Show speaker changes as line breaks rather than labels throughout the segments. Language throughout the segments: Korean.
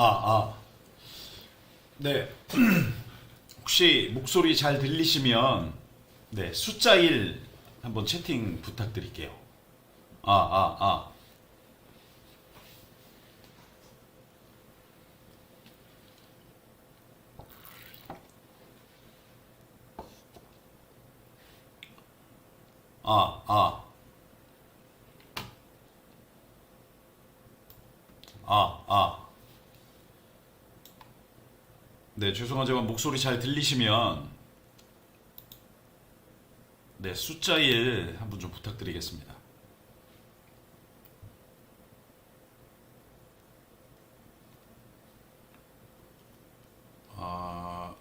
아. 네. 혹시 목소리 잘 들리시면 네, 숫자 1 한번 채팅 부탁드릴게요. 아, 아, 아. 아, 아. 아, 아. 네, 죄송하지만 목소리 잘 들리시면 네, 숫자 1 한번 좀 부탁드리겠습니다. 아,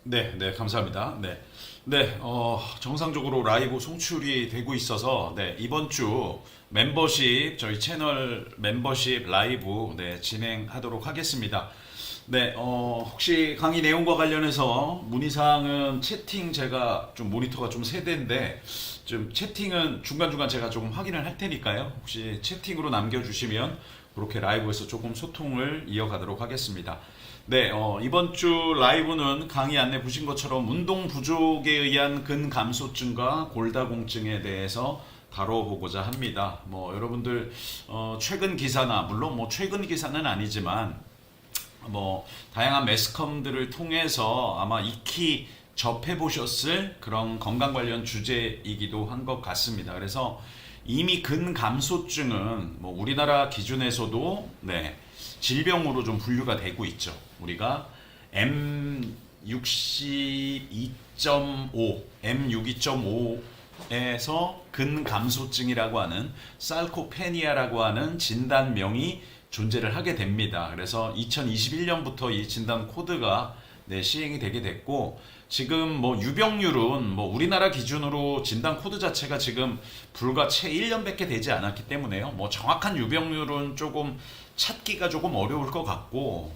네, 네, 감사합니다. 네. 네, 정상적으로 라이브 송출이 되고 있어서, 네, 이번 주 멤버십, 저희 채널 멤버십 라이브, 네, 진행하도록 하겠습니다. 네, 혹시 강의 내용과 관련해서 문의사항은 채팅 제가 좀 모니터가 좀 세대인데, 좀 채팅은 중간중간 제가 조금 확인을 할 테니까요. 혹시 채팅으로 남겨주시면 그렇게 라이브에서 조금 소통을 이어가도록 하겠습니다. 네, 이번 주 라이브는 강의 안내 보신 것처럼 운동 부족에 의한 근감소증과 골다공증에 대해서 다뤄보고자 합니다. 뭐 여러분들 최근 기사나 물론 뭐 최근 기사는 아니지만 뭐 다양한 매스컴들을 통해서 아마 익히 접해 보셨을 그런 건강 관련 주제이기도 한 것 같습니다. 그래서 이미 근감소증은 뭐 우리나라 기준에서도 네, 질병으로 좀 분류가 되고 있죠. 우리가 M62.5, M62.5에서 근감소증이라고 하는 살코페니아라고 하는 진단명이 존재를 하게 됩니다. 그래서 2021년부터 이 진단 코드가 네, 시행이 되게 됐고 지금 뭐 유병률은 뭐 우리나라 기준으로 진단 코드 자체가 지금 불과 채 1년밖에 되지 않았기 때문에요. 뭐 정확한 유병률은 조금 찾기가 조금 어려울 것 같고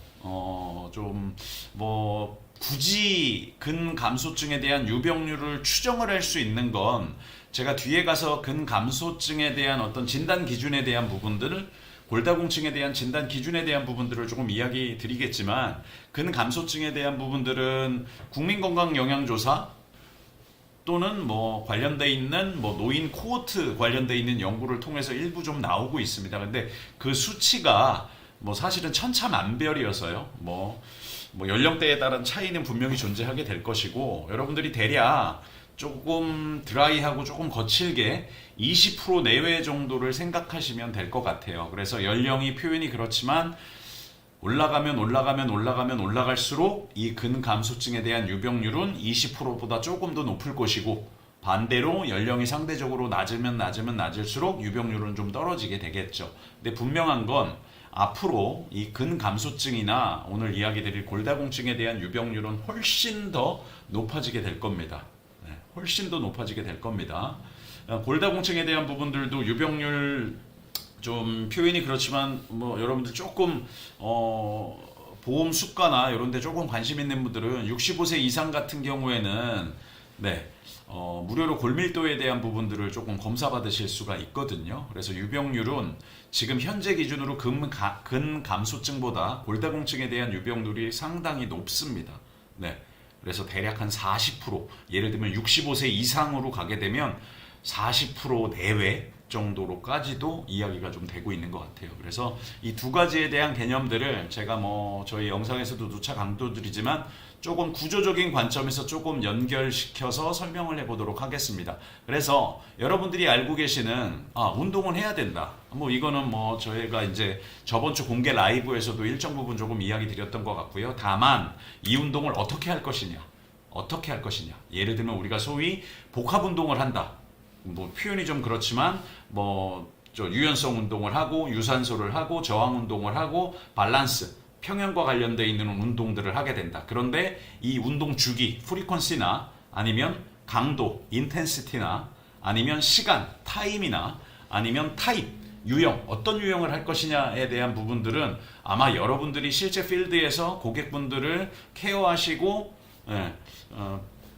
좀 뭐 굳이 근감소증에 대한 유병률을 추정을 할 수 있는 건 제가 뒤에 가서 근감소증에 대한 어떤 진단 기준에 대한 부분들을 골다공증에 대한 진단 기준에 대한 부분들을 조금 이야기 드리겠지만 근감소증에 대한 부분들은 국민건강영양조사 또는 뭐 관련돼 있는 뭐 노인 코호트 관련돼 있는 연구를 통해서 일부 좀 나오고 있습니다. 근데 그 수치가 뭐 사실은 천차만별이어서요. 뭐 연령대에 따른 차이는 분명히 존재하게 될 것이고 여러분들이 대략 조금 드라이하고 조금 거칠게 20% 내외 정도를 생각하시면 될 것 같아요. 그래서 연령이 표현이 그렇지만 올라갈수록 이 근감소증에 대한 유병률은 20%보다 조금 더 높을 것이고 반대로 연령이 상대적으로 낮을수록 유병률은 좀 떨어지게 되겠죠. 근데 분명한 건 앞으로 이 근감소증이나 오늘 이야기 드릴 골다공증에 대한 유병률은 훨씬 더 높아지게 될 겁니다. 훨씬 더 높아지게 될 겁니다. 골다공증에 대한 부분들도 유병률 좀 표현이 그렇지만 뭐 여러분들 조금 보험 수가나 이런 데 조금 관심 있는 분들은 65세 이상 같은 경우에는 네, 무료로 골밀도에 대한 부분들을 조금 검사 받으실 수가 있거든요. 그래서 유병률은 지금 현재 기준으로 근감소증보다 골다공증에 대한 유병률이 상당히 높습니다. 네. 그래서 대략 한 40%, 예를 들면 65세 이상으로 가게 되면 40% 내외 정도로까지도 이야기가 좀 되고 있는 것 같아요. 그래서 이 두 가지에 대한 개념들을 제가 뭐 저희 영상에서도 누차 강조드리지만 조금 구조적인 관점에서 조금 연결시켜서 설명을 해보도록 하겠습니다. 그래서 여러분들이 알고 계시는 운동은 해야 된다. 뭐 이거는 뭐 저희가 이제 저번 주 공개 라이브에서도 일정 부분 조금 이야기 드렸던 것 같고요. 다만 이 운동을 어떻게 할 것이냐. 예를 들면 우리가 소위 복합 운동을 한다. 뭐 표현이 좀 그렇지만 뭐 유연성 운동을 하고 유산소를 하고 저항 운동을 하고 밸런스 평형과 관련되어 있는 운동들을 하게 된다. 그런데 이 운동 주기 프리퀀시나 아니면 강도 인텐시티나 아니면 시간 타임이나 아니면 타입 유형 어떤 유형을 할 것이냐에 대한 부분들은 아마 여러분들이 실제 필드에서 고객분들을 케어하시고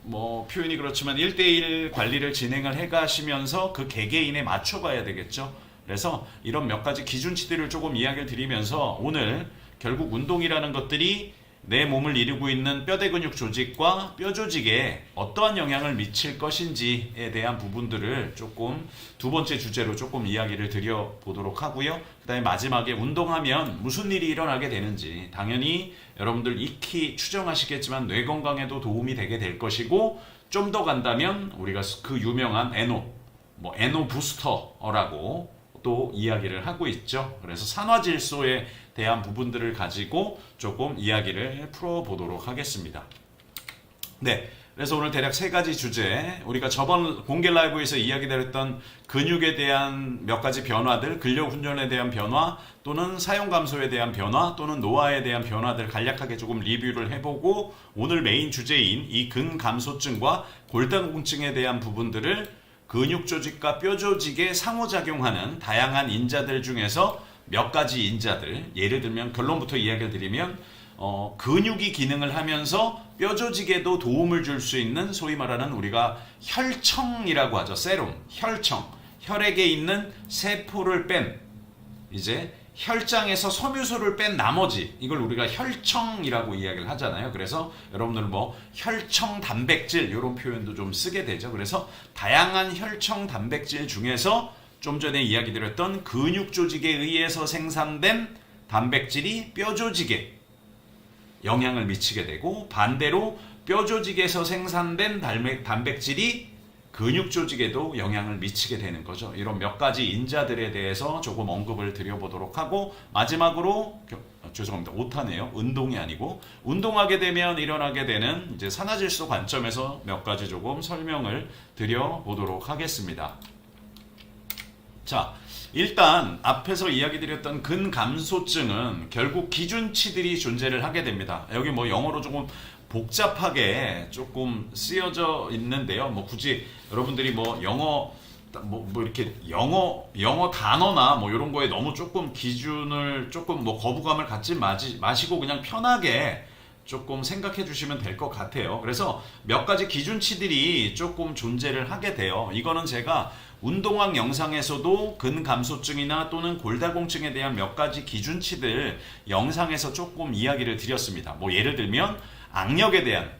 뭐 표현이 그렇지만 1대1 관리를 진행을 해 가시면서 그 개개인에 맞춰 가야 되겠죠. 그래서 이런 몇 가지 기준치들을 조금 이야기를 드리면서 오늘 결국 운동이라는 것들이 내 몸을 이루고 있는 뼈대 근육 조직과 뼈 조직에 어떠한 영향을 미칠 것인지에 대한 부분들을 조금 두 번째 주제로 조금 이야기를 드려보도록 하고요. 그 다음에 마지막에 운동하면 무슨 일이 일어나게 되는지 당연히 여러분들 익히 추정하시겠지만 뇌 건강에도 도움이 되게 될 것이고 좀 더 간다면 우리가 그 유명한 에노 부스터라고 또 이야기를 하고 있죠. 그래서 산화질소에 대한 부분들을 가지고 조금 이야기를 풀어보도록 하겠습니다. 네, 그래서 오늘 대략 세 가지 주제, 우리가 저번 공개 라이브에서 이야기 드렸던 근육에 대한 몇 가지 변화들, 근력 훈련에 대한 변화, 또는 사용 감소에 대한 변화, 또는 노화에 대한 변화들 간략하게 조금 리뷰를 해보고 오늘 메인 주제인 이 근감소증과 골다공증에 대한 부분들을 근육 조직과 뼈 조직에 상호작용하는 다양한 인자들 중에서 몇 가지 인자들, 예를 들면 결론부터 이야기를 드리면 근육이 기능을 하면서 뼈 조직에도 도움을 줄 수 있는 소위 말하는 우리가 혈청이라고 하죠. 세럼, 혈청, 혈액에 있는 세포를 뺀 이제 혈장에서 섬유소를 뺀 나머지 이걸 우리가 혈청이라고 이야기를 하잖아요. 그래서 여러분들 뭐 혈청 단백질 이런 표현도 좀 쓰게 되죠. 그래서 다양한 혈청 단백질 중에서 좀 전에 이야기 드렸던 근육 조직에 의해서 생산된 단백질이 뼈 조직에 영향을 미치게 되고 반대로 뼈 조직에서 생산된 단백질이 근육 조직에도 영향을 미치게 되는 거죠. 이런 몇 가지 인자들에 대해서 조금 언급을 드려보도록 하고 마지막으로 죄송합니다. 오타네요. 운동이 아니고 운동하게 되면 일어나게 되는 이제 산화질소 관점에서 몇 가지 조금 설명을 드려보도록 하겠습니다. 자, 일단 앞에서 이야기 드렸던 근감소증은 결국 기준치들이 존재를 하게 됩니다. 여기 뭐 영어로 조금 복잡하게 조금 쓰여져 있는데요. 뭐 굳이 여러분들이 뭐 영어 이렇게 영어 단어나 뭐 이런 거에 너무 조금 기준을 조금 뭐 거부감을 갖지 마시고 그냥 편하게 조금 생각해 주시면 될 것 같아요. 그래서 몇 가지 기준치들이 조금 존재를 하게 돼요. 이거는 제가 운동왕 영상에서도 근감소증이나 또는 골다공증에 대한 몇 가지 기준치들 영상에서 조금 이야기를 드렸습니다. 뭐 예를 들면 악력에 대한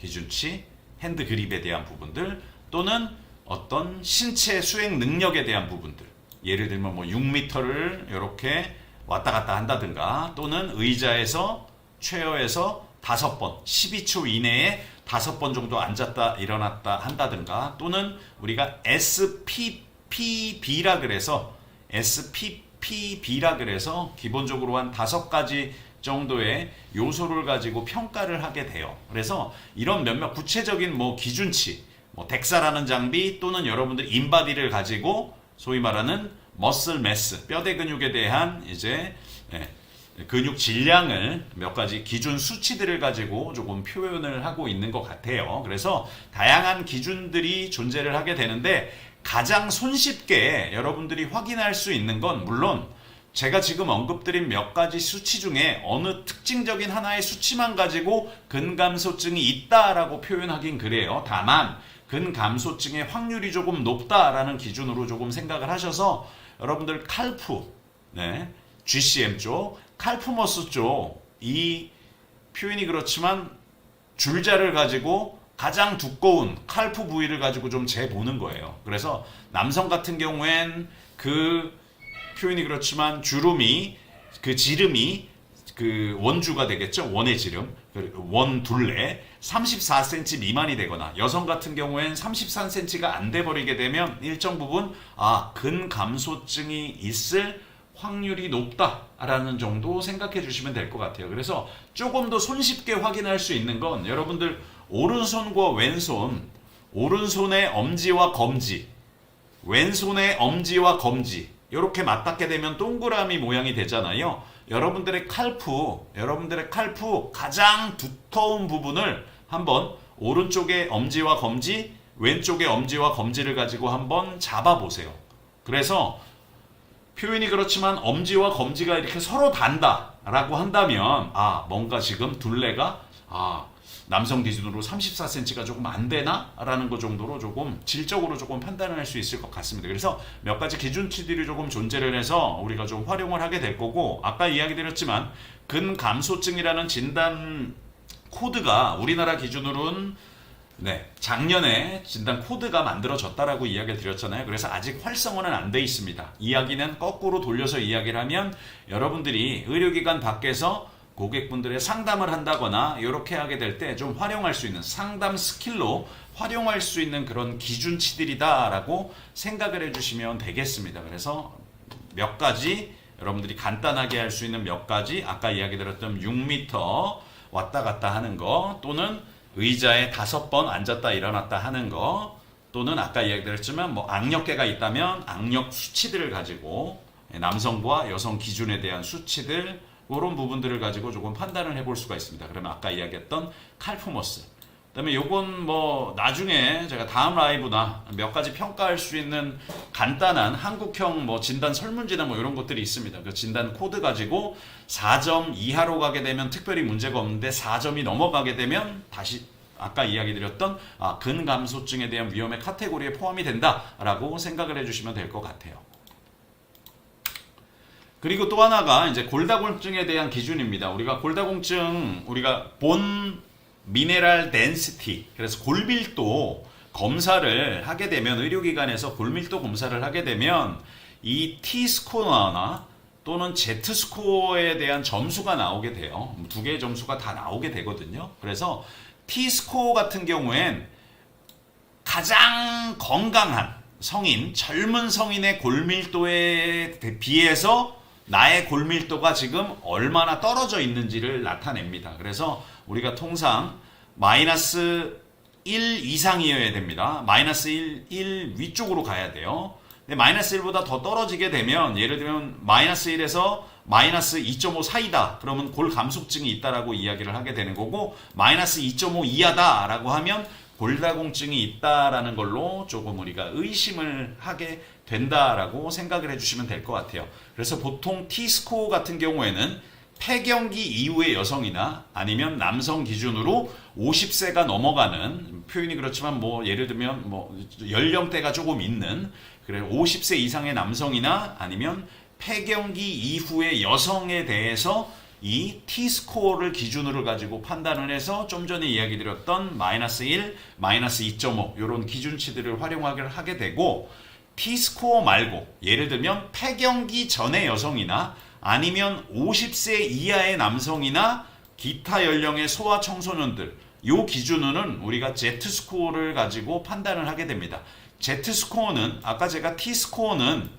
기준치, 핸드 그립에 대한 부분들 또는 어떤 신체 수행 능력에 대한 부분들, 예를 들면 뭐 6m를 이렇게 왔다 갔다 한다든가 또는 의자에서 체어에서 5번 12초 이내에 5번 정도 앉았다 일어났다 한다든가 또는 우리가 SPPB라 그래서 기본적으로 한 5가지 정도의 요소를 가지고 평가를 하게 돼요. 그래서 이런 몇몇 구체적인 뭐 기준치, 뭐 덱사라는 장비 또는 여러분들 인바디를 가지고 소위 말하는 머슬 매스, 뼈대 근육에 대한 이제 근육 질량을 몇 가지 기준 수치들을 가지고 조금 표현을 하고 있는 것 같아요. 그래서 다양한 기준들이 존재를 하게 되는데 가장 손쉽게 여러분들이 확인할 수 있는 건 물론 제가 지금 언급드린 몇 가지 수치 중에 어느 특징적인 하나의 수치만 가지고 근감소증이 있다라고 표현하긴 그래요. 다만 근감소증의 확률이 조금 높다라는 기준으로 조금 생각을 하셔서 여러분들 칼프, GCM 쪽, 칼프머스 쪽 이 표현이 그렇지만 줄자를 가지고 가장 두꺼운 칼프 부위를 가지고 좀 재보는 거예요. 그래서 남성 같은 경우엔 그 표현이 그렇지만 주름이 그 지름이 그 원주가 되겠죠. 원의 지름, 원 둘레 34cm 미만이 되거나 여성 같은 경우엔 33cm가 안 돼 버리게 되면 일정 부분 근감소증이 있을 확률이 높다라는 정도 생각해 주시면 될 것 같아요. 그래서 조금 더 손쉽게 확인할 수 있는 건 여러분들 오른손과 왼손, 오른손의 엄지와 검지, 왼손의 엄지와 검지 이렇게 맞닿게 되면 동그라미 모양이 되잖아요. 여러분들의 칼프 가장 두터운 부분을 한번 오른쪽의 엄지와 검지, 왼쪽의 엄지와 검지를 가지고 한번 잡아보세요. 그래서 표현이 그렇지만 엄지와 검지가 이렇게 서로 닿는다라고 한다면 뭔가 지금 둘레가 남성 기준으로 34cm가 조금 안 되나? 라는 것 정도로 조금 질적으로 조금 판단을 할 수 있을 것 같습니다. 그래서 몇 가지 기준치들이 조금 존재를 해서 우리가 좀 활용을 하게 될 거고, 아까 이야기 드렸지만 근감소증이라는 진단 코드가 우리나라 기준으로는 작년에 진단 코드가 만들어졌다라고 이야기를 드렸잖아요. 그래서 아직 활성화는 안 돼 있습니다. 이야기는 거꾸로 돌려서 이야기를 하면 여러분들이 의료기관 밖에서 고객분들의 상담을 한다거나 이렇게 하게 될 때 좀 활용할 수 있는 상담 스킬로 활용할 수 있는 그런 기준치들이다라고 생각을 해주시면 되겠습니다. 그래서 몇 가지 여러분들이 간단하게 할 수 있는 몇 가지, 아까 이야기 드렸던 6m 왔다 갔다 하는 거, 또는 의자에 5번 앉았다 일어났다 하는 거, 또는 아까 이야기 드렸지만 뭐 악력계가 있다면 악력 수치들을 가지고 남성과 여성 기준에 대한 수치들, 그런 부분들을 가지고 조금 판단을 해볼 수가 있습니다. 그러면 아까 이야기했던 칼프머스, 그다음에 요건 뭐 나중에 제가 다음 라이브나 몇 가지 평가할 수 있는 간단한 한국형 뭐 진단 설문지나 뭐 이런 것들이 있습니다. 그 진단 코드 가지고 4점 이하로 가게 되면 특별히 문제가 없는데 4점이 넘어가게 되면 다시 아까 이야기 드렸던 근감소증에 대한 위험의 카테고리에 포함이 된다라고 생각을 해주시면 될 것 같아요. 그리고 또 하나가 이제 골다공증에 대한 기준입니다. 우리가 골다공증, 우리가 본 미네랄 덴시티, 그래서 골밀도 검사를 하게 되면, 의료기관에서 골밀도 검사를 하게 되면 이 T스코어나 또는 Z스코어에 대한 점수가 나오게 돼요. 두 개의 점수가 다 나오게 되거든요. 그래서 T스코어 같은 경우엔 가장 건강한 성인, 젊은 성인의 골밀도에 비해서 나의 골밀도가 지금 얼마나 떨어져 있는지를 나타냅니다. 그래서 우리가 통상 마이너스 1 이상이어야 됩니다. 마이너스 1 위쪽으로 가야 돼요. 근데 마이너스 1보다 더 떨어지게 되면, 예를 들면 마이너스 1에서 마이너스 2.5 사이다, 그러면 골감소증이 있다라고 이야기를 하게 되는 거고, 마이너스 2.5 이하다라고 하면 골다공증이 있다라는 걸로 조금 우리가 의심을 하게 된다라고 생각을 해주시면 될 것 같아요. 그래서 보통 T스코어 같은 경우에는 폐경기 이후의 여성이나 아니면 남성 기준으로 50세가 넘어가는, 표현이 그렇지만 뭐 예를 들면 뭐 연령대가 조금 있는, 그래 50세 이상의 남성이나 아니면 폐경기 이후의 여성에 대해서 이 T스코어를 기준으로 가지고 판단을 해서 좀 전에 이야기 드렸던 마이너스 1, 마이너스 2.5 이런 기준치들을 활용하게 되고, T스코어 말고 예를 들면 폐경기 전의 여성이나 아니면 50세 이하의 남성이나 기타 연령의 소아 청소년들, 요 기준으로는 우리가 Z스코어를 가지고 판단을 하게 됩니다. Z스코어는 아까 제가 T스코어는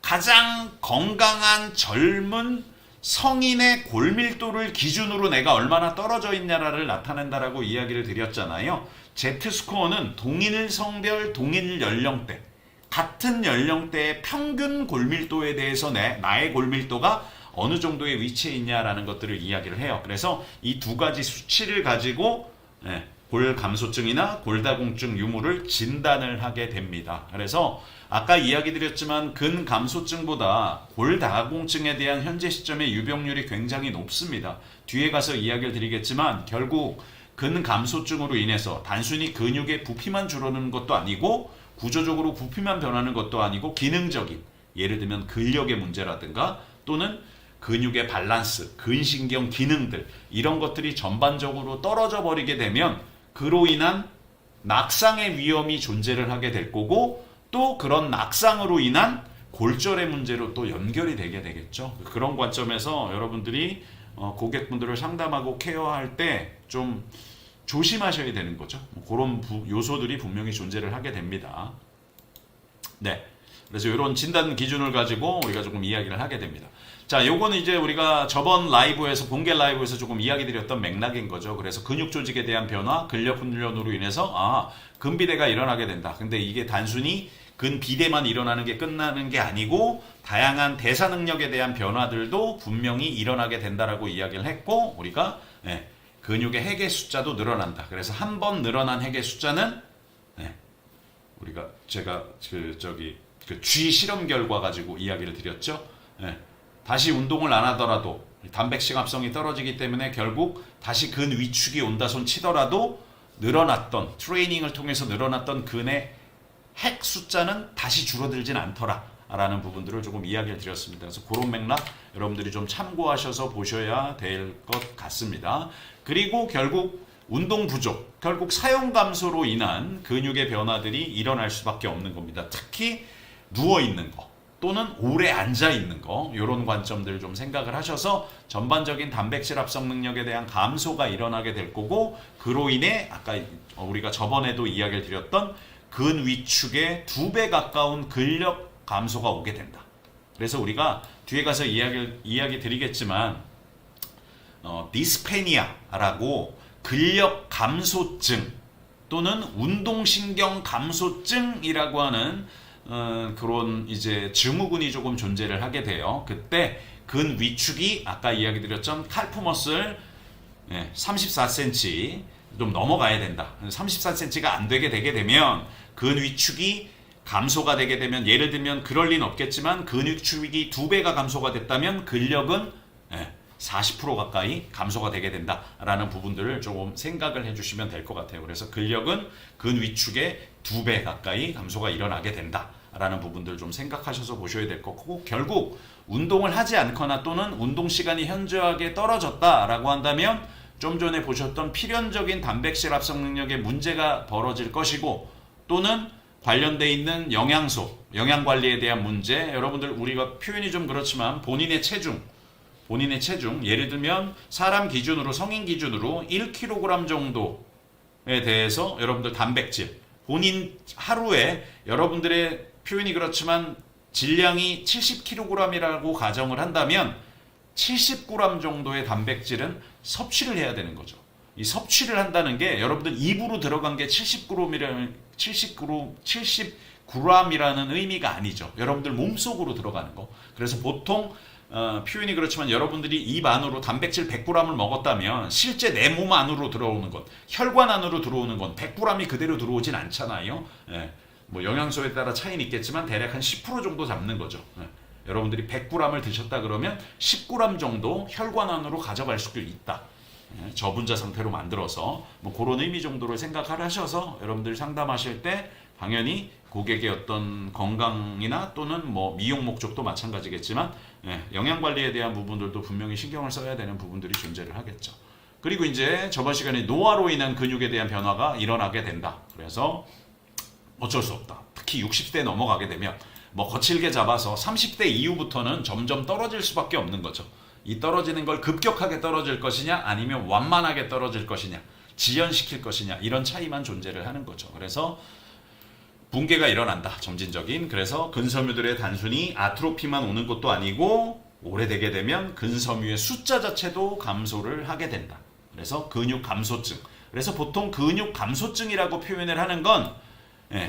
가장 건강한 젊은 성인의 골밀도를 기준으로 내가 얼마나 떨어져 있냐를 나타낸다라고 이야기를 드렸잖아요. Z스코어는 동일 성별, 동일 연령대, 같은 연령대의 평균 골밀도에 대해서 나의 골밀도가 어느 정도의 위치에 있냐라는 것들을 이야기를 해요. 그래서 이 두 가지 수치를 가지고 골감소증이나 골다공증 유무를 진단을 하게 됩니다. 그래서 아까 이야기 드렸지만 근감소증보다 골다공증에 대한 현재 시점의 유병률이 굉장히 높습니다. 뒤에 가서 이야기를 드리겠지만 결국 근감소증으로 인해서 단순히 근육의 부피만 줄어드는 것도 아니고 구조적으로 부피만 변하는 것도 아니고 기능적인, 예를 들면 근력의 문제라든가 또는 근육의 밸런스, 근신경 기능들, 이런 것들이 전반적으로 떨어져 버리게 되면 그로 인한 낙상의 위험이 존재를 하게 될 거고, 또 그런 낙상으로 인한 골절의 문제로 또 연결이 되게 되겠죠. 그런 관점에서 여러분들이 고객분들을 상담하고 케어할 때 좀 조심하셔야 되는 거죠. 그런 요소들이 분명히 존재를 하게 됩니다. 네. 그래서 이런 진단 기준을 가지고 우리가 조금 이야기를 하게 됩니다. 자, 요거는 이제 우리가 저번 라이브에서, 본계 라이브에서 조금 이야기 드렸던 맥락인 거죠. 그래서 근육 조직에 대한 변화, 근력 훈련으로 인해서 근비대가 일어나게 된다. 근데 이게 단순히 근비대만 일어나는 게 끝나는 게 아니고 다양한 대사 능력에 대한 변화들도 분명히 일어나게 된다라고 이야기를 했고, 우리가 근육의 핵의 숫자도 늘어난다. 그래서 한 번 늘어난 핵의 숫자는 우리가 제가 그 G 실험 결과 가지고 이야기를 드렸죠. 다시 운동을 안 하더라도 단백질 합성이 떨어지기 때문에 결국 다시 근 위축이 온다 손 치더라도 늘어났던 트레이닝을 통해서 늘어났던 근의 핵 숫자는 다시 줄어들진 않더라 라는 부분들을 조금 이야기를 드렸습니다. 그래서 그런 맥락 여러분들이 좀 참고하셔서 보셔야 될 것 같습니다. 그리고 결국 운동 부족, 결국 사용 감소로 인한 근육의 변화들이 일어날 수밖에 없는 겁니다. 특히 누워있는 거 또는 오래 앉아있는 거, 이런 관점들 좀 생각을 하셔서 전반적인 단백질 합성 능력에 대한 감소가 일어나게 될 거고, 그로 인해 아까 우리가 저번에도 이야기를 드렸던 근 위축의 2배 가까운 근력 감소가 오게 된다. 그래서 우리가 뒤에 가서 이야기 드리겠지만 디스페니아라고 근력 감소증 또는 운동신경 감소증이라고 하는 그런 이제 증후군이 조금 존재를 하게 돼요. 그때 근 위축이 아까 이야기 드렸던 칼프머슬 34cm 좀 넘어가야 된다. 34cm가 안 되게 되면 근 위축이 감소가 되게 되면, 예를 들면 그럴 리는 없겠지만 근 위축이 2배가 감소가 됐다면 근력은 40% 가까이 감소가 되게 된다라는 부분들을 조금 생각을 해주시면 될 것 같아요. 그래서 근력은 근 위축의 2배 가까이 감소가 일어나게 된다라는 부분들을 좀 생각하셔서 보셔야 될 것 같고, 결국 운동을 하지 않거나 또는 운동 시간이 현저하게 떨어졌다라고 한다면 좀 전에 보셨던 필연적인 단백질 합성 능력에 문제가 벌어질 것이고, 또는 관련되어 있는 영양소, 영양 관리에 대한 문제, 여러분들 우리가 표현이 좀 그렇지만 본인의 체중, 예를 들면 사람 기준으로, 성인 기준으로 1kg 정도에 대해서 여러분들 단백질, 본인 하루에 여러분들의 표현이 그렇지만 질량이 70kg이라고 가정을 한다면 70g 정도의 단백질은 섭취를 해야 되는 거죠. 이 섭취를 한다는 게 여러분들 입으로 들어간 게 70g이라는 의미가 아니죠. 여러분들 몸속으로 들어가는 거. 그래서 보통 표현이 그렇지만 여러분들이 입 안으로 단백질 100g을 먹었다면 실제 내 몸 안으로 들어오는 것, 혈관 안으로 들어오는 건 100g이 그대로 들어오진 않잖아요. 뭐 영양소에 따라 차이는 있겠지만 대략 한 10% 정도 잡는 거죠. 여러분들이 100g을 드셨다 그러면 10g 정도 혈관 안으로 가져갈 수 있다. 저분자 상태로 만들어서 뭐 그런 의미 정도로 생각을 하셔서 여러분들 상담하실 때 당연히 고객의 어떤 건강이나 또는 뭐 미용 목적도 마찬가지겠지만 영양 관리에 대한 부분들도 분명히 신경을 써야 되는 부분들이 존재를 하겠죠. 그리고 이제 저번 시간에 노화로 인한 근육에 대한 변화가 일어나게 된다. 그래서 어쩔 수 없다. 특히 60대 넘어가게 되면 뭐 거칠게 잡아서 30대 이후부터는 점점 떨어질 수밖에 없는 거죠. 이 떨어지는 걸 급격하게 떨어질 것이냐 아니면 완만하게 떨어질 것이냐, 지연시킬 것이냐, 이런 차이만 존재를 하는 거죠. 그래서 붕괴가 일어난다. 점진적인. 그래서 근섬유들의 단순히 아트로피만 오는 것도 아니고 오래되게 되면 근섬유의 숫자 자체도 감소를 하게 된다. 그래서 근육 감소증. 그래서 보통 근육 감소증이라고 표현을 하는 건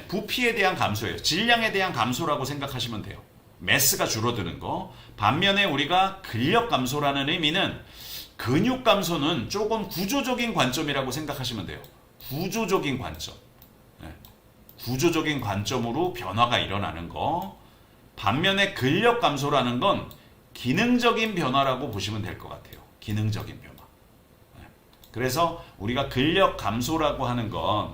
부피에 대한 감소예요. 질량에 대한 감소라고 생각하시면 돼요. 매스가 줄어드는 거. 반면에 우리가 근력 감소라는 의미는 근육 감소는 조금 구조적인 관점이라고 생각하시면 돼요. 구조적인 관점. 구조적인 관점으로 변화가 일어나는 거. 반면에 근력 감소라는 건 기능적인 변화라고 보시면 될 것 같아요. 기능적인 변화. 그래서 우리가 근력 감소라고 하는 건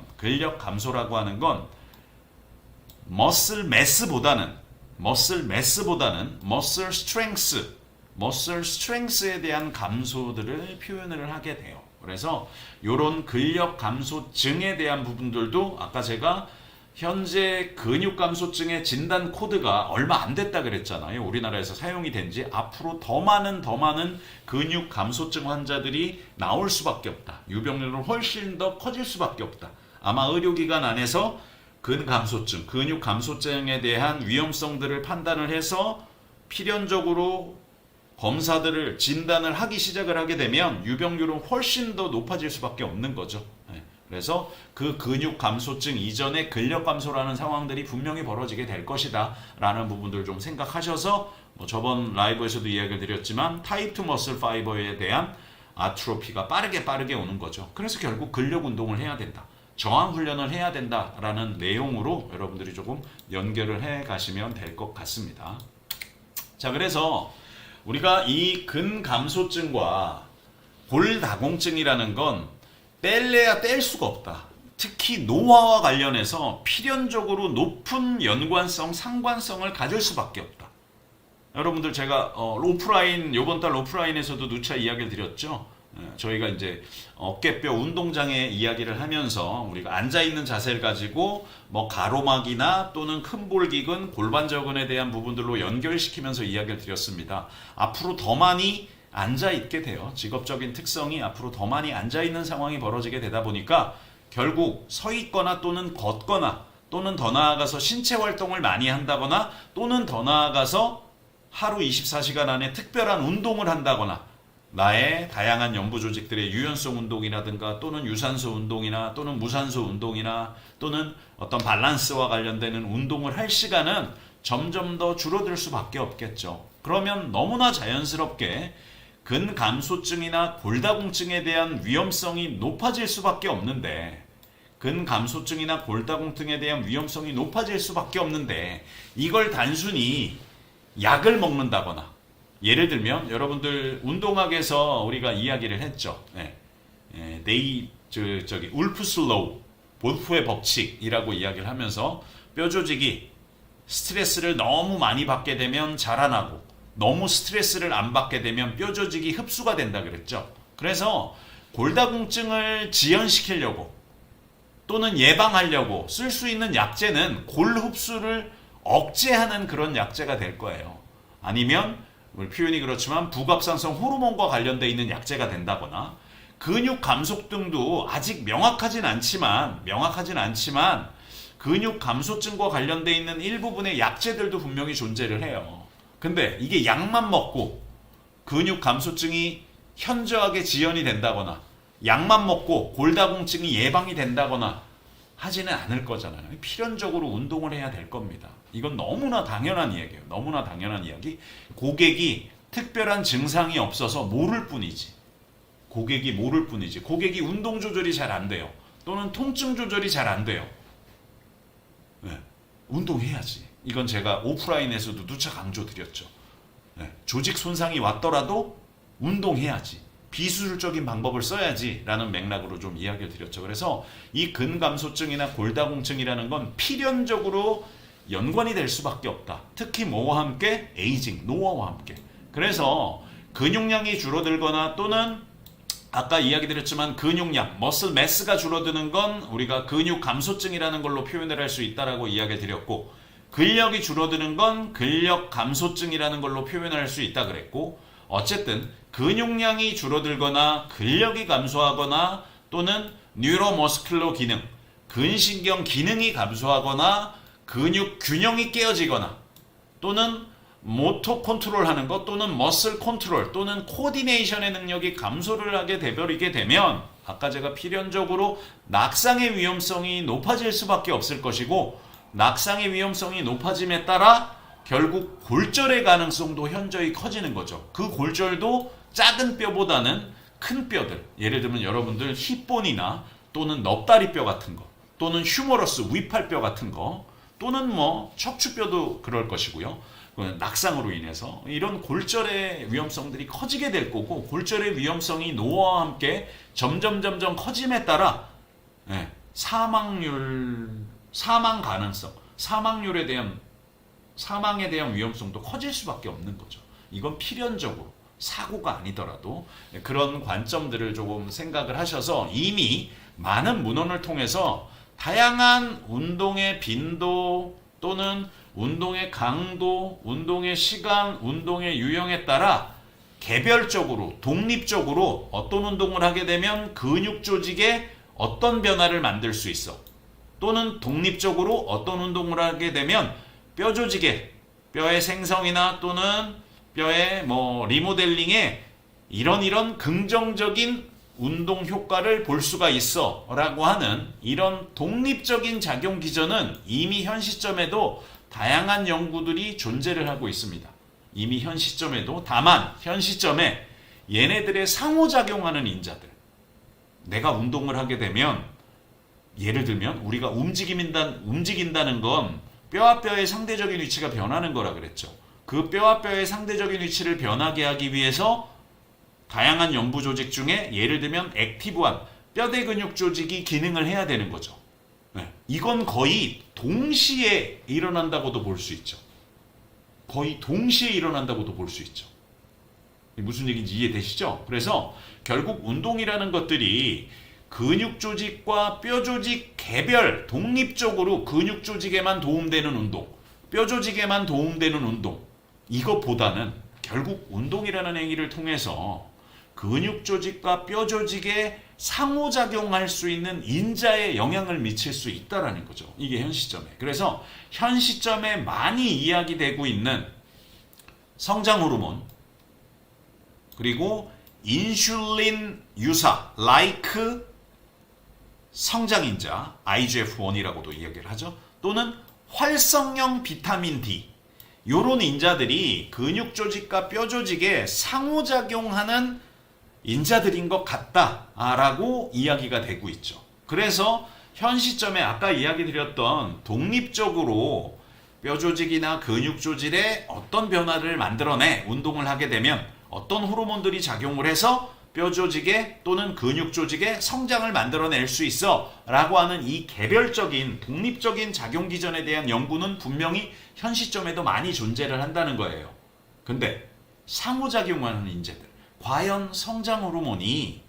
머슬 매스보다는 머슬 스트렝스에 대한 감소들을 표현을 하게 돼요. 그래서 이런 근력 감소증에 대한 부분들도 아까 제가 현재 근육 감소증의 진단 코드가 얼마 안 됐다 그랬잖아요. 우리나라에서 사용이 된 지. 앞으로 더 많은 근육 감소증 환자들이 나올 수밖에 없다. 유병률은 훨씬 더 커질 수밖에 없다. 아마 의료기관 안에서 근감소증, 근육 감소증에 대한 위험성들을 판단을 해서 필연적으로 검사들을 진단을 하기 시작을 하게 되면 유병률은 훨씬 더 높아질 수밖에 없는 거죠. 그래서 그 근육 감소증 이전에 근력 감소라는 상황들이 분명히 벌어지게 될 것이다 라는 부분들 좀 생각하셔서 뭐 저번 라이브에서도 이야기를 드렸지만 타이트 머슬 파이버에 대한 아트로피가 빠르게 오는 거죠. 그래서 결국 근력 운동을 해야 된다. 저항 훈련을 해야 된다라는 내용으로 여러분들이 조금 연결을 해 가시면 될 것 같습니다. 자, 그래서 우리가 이 근감소증과 골다공증이라는 건 뗄래야 뗄 수가 없다. 특히 노화와 관련해서 필연적으로 높은 연관성, 상관성을 가질 수밖에 없다. 여러분들 제가 오프라인 요번 달 오프라인에서도 누차 이야기를 드렸죠. 저희가 이제 어깨뼈 운동장애 이야기를 하면서 우리가 앉아 있는 자세를 가지고 뭐 가로막이나 또는 큰볼기근, 골반저근에 대한 부분들로 연결시키면서 이야기를 드렸습니다. 앞으로 더 많이 앉아 있게 돼요. 직업적인 특성이 앞으로 더 많이 앉아 있는 상황이 벌어지게 되다 보니까 결국 서 있거나 또는 걷거나 또는 더 나아가서 신체 활동을 많이 한다거나 또는 더 나아가서 하루 24시간 안에 특별한 운동을 한다거나 나의 다양한 연부 조직들의 유연성 운동이라든가 또는 유산소 운동이나 또는 무산소 운동이나 또는 어떤 밸런스와 관련되는 운동을 할 시간은 점점 더 줄어들 수밖에 없겠죠. 그러면 너무나 자연스럽게 근감소증이나 골다공증에 대한 위험성이 높아질 수밖에 없는데 근감소증이나 골다공증에 대한 위험성이 높아질 수밖에 없는데 이걸 단순히 약을 먹는다거나 예를 들면 여러분들 운동학에서 우리가 이야기를 했죠. 울프 슬로우, 볼프의 법칙이라고 이야기를 하면서 뼈 조직이 스트레스를 너무 많이 받게 되면 자라나고 너무 스트레스를 안 받게 되면 뼈 조직이 흡수가 된다 그랬죠. 그래서 골다공증을 지연시키려고 또는 예방하려고 쓸 수 있는 약제는 골 흡수를 억제하는 그런 약제가 될 거예요. 아니면 우리 표현이 그렇지만 부갑산성 호르몬과 관련되어 있는 약제가 된다거나 근육 감속 등도 아직 명확하진 않지만 근육 감소증과 관련되어 있는 일부분의 약제들도 분명히 존재를 해요. 근데 이게 약만 먹고 근육 감소증이 현저하게 지연이 된다거나 약만 먹고 골다공증이 예방이 된다거나 하지는 않을 거잖아요. 필연적으로 운동을 해야 될 겁니다. 이건 너무나 당연한 이야기예요. 너무나 당연한 이야기. 고객이 특별한 증상이 없어서 모를 뿐이지. 고객이 운동 조절이 잘 안 돼요. 또는 통증 조절이 잘 안 돼요. 운동해야지. 이건 제가 오프라인에서도 누차 강조드렸죠. 조직 손상이 왔더라도 운동해야지. 비수술적인 방법을 써야지 라는 맥락으로 좀 이야기를 드렸죠. 그래서 이 근감소증이나 골다공증이라는 건 필연적으로 연관이 될 수밖에 없다. 특히 뭐와 함께? 에이징, 노화와 함께. 그래서 근육량이 줄어들거나 또는 아까 이야기 드렸지만 근육량, 머슬 매스가 줄어드는 건 우리가 근육 감소증이라는 걸로 표현을 할 수 있다라고 이야기 드렸고 근력이 줄어드는 건 근력 감소증이라는 걸로 표현을 할 수 있다 그랬고 어쨌든 근육량이 줄어들거나 근력이 감소하거나 또는 뉴로머스큘러 기능, 근신경 기능이 감소하거나 근육 균형이 깨어지거나 또는 모토 컨트롤하는 것 또는 머슬 컨트롤 또는 코디네이션의 능력이 감소를 하게 돼버리게 되면 아까 제가 필연적으로 낙상의 위험성이 높아질 수밖에 없을 것이고 낙상의 위험성이 높아짐에 따라 결국 골절의 가능성도 현저히 커지는 거죠. 그 골절도 작은 뼈보다는 큰 뼈들, 예를 들면 여러분들 힙본이나 또는 넙다리뼈 같은 거 또는 휴머러스 위팔뼈 같은 거 또는 뭐 척추뼈도 그럴 것이고요. 낙상으로 인해서 이런 골절의 위험성들이 커지게 될 거고 골절의 위험성이 노화와 함께 점점 커짐에 따라 사망 가능성, 사망에 대한 위험성도 커질 수밖에 없는 거죠. 이건 필연적으로 사고가 아니더라도 그런 관점들을 조금 생각을 하셔서 이미 많은 문헌을 통해서 다양한 운동의 빈도 또는 운동의 강도, 운동의 시간, 운동의 유형에 따라 개별적으로, 독립적으로 어떤 운동을 하게 되면 근육 조직에 어떤 변화를 만들 수 있어. 또는 독립적으로 어떤 운동을 하게 되면 뼈 조직에, 뼈의 생성이나 또는 뼈의 리모델링에 이런 긍정적인 운동 효과를 볼 수가 있어 라고 하는 이런 독립적인 작용 기전은 이미 현 시점에도 다양한 연구들이 존재를 하고 있습니다. 이미 현 시점에도 다만 현 시점에 얘네들의 상호작용하는 인자들 내가 운동을 하게 되면 예를 들면 우리가 움직인다는 건 뼈와 뼈의 상대적인 위치가 변하는 거라 그랬죠. 그 뼈와 뼈의 상대적인 위치를 변하게 하기 위해서 다양한 연부 조직 중에 예를 들면 액티브한 뼈대 근육 조직이 기능을 해야 되는 거죠. 네. 이건 거의 동시에 일어난다고도 볼 수 있죠. 거의 동시에 일어난다고도 볼 수 있죠. 무슨 얘기인지 이해되시죠? 그래서 결국 운동이라는 것들이 근육 조직과 뼈 조직 개별 독립적으로 근육 조직에만 도움되는 운동, 뼈 조직에만 도움되는 운동, 이것보다는 결국 운동이라는 행위를 통해서 근육 조직과 뼈 조직에 상호작용할 수 있는 인자에 영향을 미칠 수 있다는 거죠. 이게 현 시점에. 그래서 현 시점에 많이 이야기되고 있는 성장 호르몬, 그리고 인슐린 유사, like 성장인자, IGF-1이라고도 이야기를 하죠. 또는 활성형 비타민 D, 이런 인자들이 근육 조직과 뼈 조직에 상호작용하는 인자들인 것 같다라고 이야기가 되고 있죠. 그래서 현 시점에 아까 이야기 드렸던 독립적으로 뼈 조직이나 근육 조직에 어떤 변화를 만들어내 운동을 하게 되면 어떤 호르몬들이 작용을 해서 뼈 조직에 또는 근육 조직에 성장을 만들어낼 수 있어 라고 하는 이 개별적인 독립적인 작용 기전에 대한 연구는 분명히 현 시점에도 많이 존재를 한다는 거예요. 근데 상호작용하는 인재들, 과연 성장 호르몬이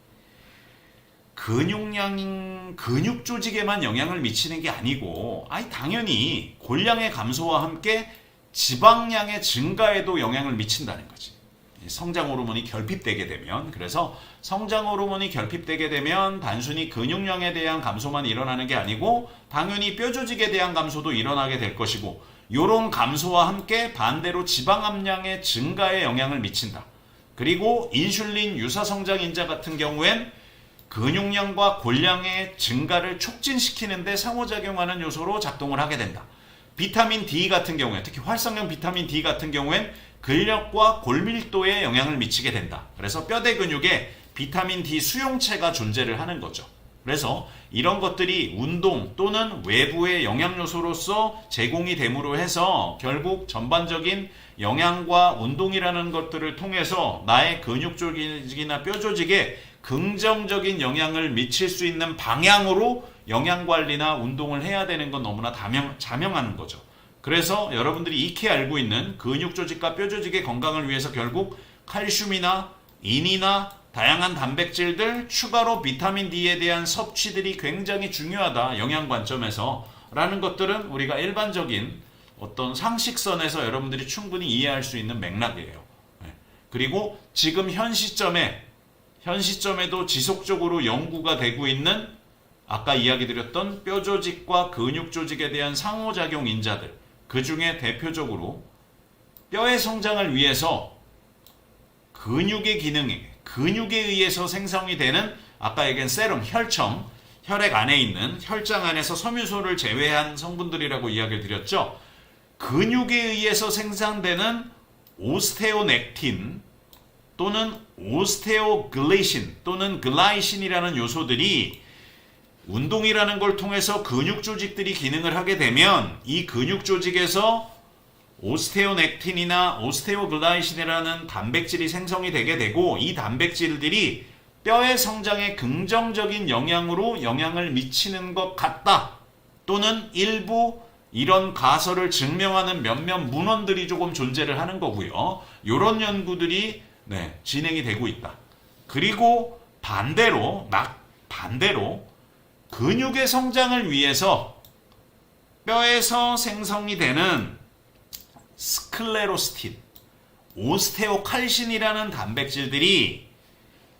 근육 조직에만 영향을 미치는 게 아니고 당연히 골량의 감소와 함께 지방량의 증가에도 영향을 미친다는 거지. 성장 호르몬이 결핍되게 되면, 그래서 성장 호르몬이 결핍되게 되면 단순히 근육량에 대한 감소만 일어나는 게 아니고 당연히 뼈 조직에 대한 감소도 일어나게 될 것이고, 이런 감소와 함께 반대로 지방 함량의 증가에 영향을 미친다. 그리고 인슐린 유사 성장 인자 같은 경우엔 근육량과 골량의 증가를 촉진시키는 데 상호작용하는 요소로 작동을 하게 된다. 비타민 D 같은 경우에, 특히 활성형 비타민 D 같은 경우엔 근력과 골밀도에 영향을 미치게 된다. 그래서 뼈대 근육에 비타민 D 수용체가 존재를 하는 거죠. 그래서 이런 것들이 운동 또는 외부의 영양 요소로서 제공이 됨으로 해서 결국 전반적인 영양과 운동이라는 것들을 통해서 나의 근육 조직이나 뼈 조직에 긍정적인 영향을 미칠 수 있는 방향으로 영양 관리나 운동을 해야 되는 건 너무나 자명하는 거죠. 그래서 여러분들이 익히 알고 있는 근육 조직과 뼈 조직의 건강을 위해서 결국 칼슘이나 인이나 다양한 단백질들, 추가로 비타민 D에 대한 섭취들이 굉장히 중요하다. 영양 관점에서 라는 것들은 우리가 일반적인 어떤 상식선에서 여러분들이 충분히 이해할 수 있는 맥락이에요. 그리고 지금 현 시점에도 지속적으로 연구가 되고 있는 아까 이야기 드렸던 뼈 조직과 근육 조직에 대한 상호작용 인자들, 그 중에 대표적으로 뼈의 성장을 위해서 근육의 기능에, 근육에 의해서 생성이 되는 아까 얘기한 세럼, 혈청, 혈액 안에 있는 혈장 안에서 섬유소를 제외한 성분들이라고 이야기를 드렸죠. 근육에 의해서 생산되는 오스테오넥틴 또는 오스테오글레이신 또는 글라이신이라는 요소들이 운동이라는 걸 통해서 근육 조직들이 기능을 하게 되면 이 근육 조직에서 오스테오넥틴이나 오스테오글라이신이라는 단백질이 생성이 되게 되고, 이 단백질들이 뼈의 성장에 긍정적인 영향으로 영향을 미치는 것 같다. 또는 일부 이런 가설을 증명하는 몇몇 문헌들이 조금 존재를 하는 거고요. 이런 연구들이 진행이 되고 있다. 그리고 반대로 근육의 성장을 위해서 뼈에서 생성이 되는 스클레로스틴, 오스테오칼신이라는 단백질들이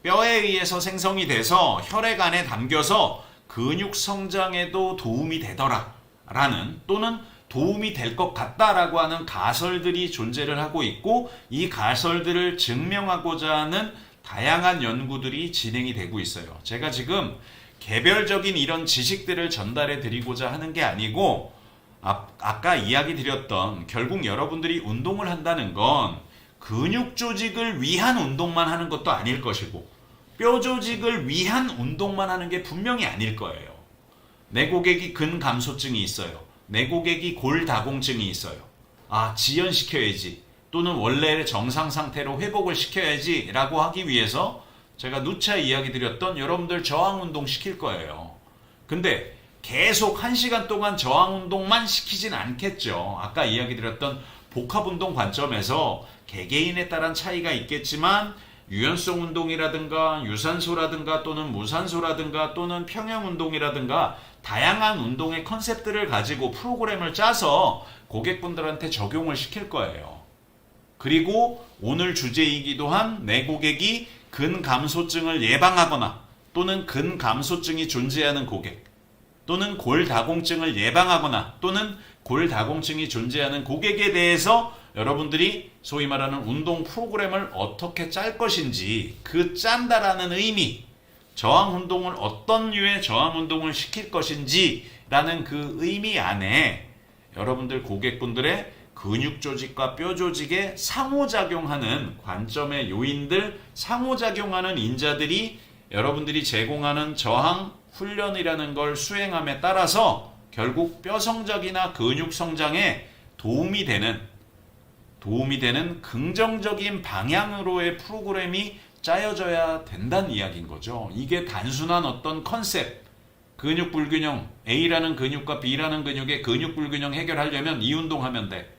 뼈에 의해서 생성이 돼서 혈액 안에 담겨서 근육 성장에도 도움이 되더라 라는, 또는 도움이 될 것 같다라고 하는 가설들이 존재를 하고 있고, 이 가설들을 증명하고자 하는 다양한 연구들이 진행이 되고 있어요. 제가 지금 개별적인 이런 지식들을 전달해 드리고자 하는 게 아니고, 아까 이야기 드렸던 결국 여러분들이 운동을 한다는 건 근육 조직을 위한 운동만 하는 것도 아닐 것이고, 뼈 조직을 위한 운동만 하는 게 분명히 아닐 거예요. 내 고객이 근감소증이 있어요. 내 고객이 골다공증이 있어요. 지연시켜야지. 또는 원래의 정상 상태로 회복을 시켜야지 라고 하기 위해서 제가 누차 이야기 드렸던 여러분들 저항 운동 시킬 거예요. 근데 계속 1시간 동안 저항 운동만 시키진 않겠죠. 아까 이야기 드렸던 복합 운동 관점에서 개개인에 따른 차이가 있겠지만 유연성 운동이라든가 유산소라든가 또는 무산소라든가 또는 평형 운동이라든가 다양한 운동의 컨셉들을 가지고 프로그램을 짜서 고객분들한테 적용을 시킬 거예요. 그리고 오늘 주제이기도 한 내 고객이 근감소증을 예방하거나 또는 근감소증이 존재하는 고객 또는 골다공증을 예방하거나 또는 골다공증이 존재하는 고객에 대해서 여러분들이 소위 말하는 운동 프로그램을 어떻게 짤 것인지 그 짠다라는 의미, 저항 운동을 어떤 류의 저항 운동을 시킬 것인지 라는 그 의미 안에 여러분들 고객분들의 근육 조직과 뼈 조직에 상호작용하는 관점의 요인들, 상호작용하는 인자들이 여러분들이 제공하는 저항 훈련이라는 걸 수행함에 따라서 결국 뼈 성장이나 근육 성장에 도움이 되는 긍정적인 방향으로의 프로그램이 짜여져야 된다는 이야기인 거죠. 이게 단순한 어떤 컨셉, 근육 불균형, A라는 근육과 B라는 근육의 근육 불균형 해결하려면 이 운동하면 돼.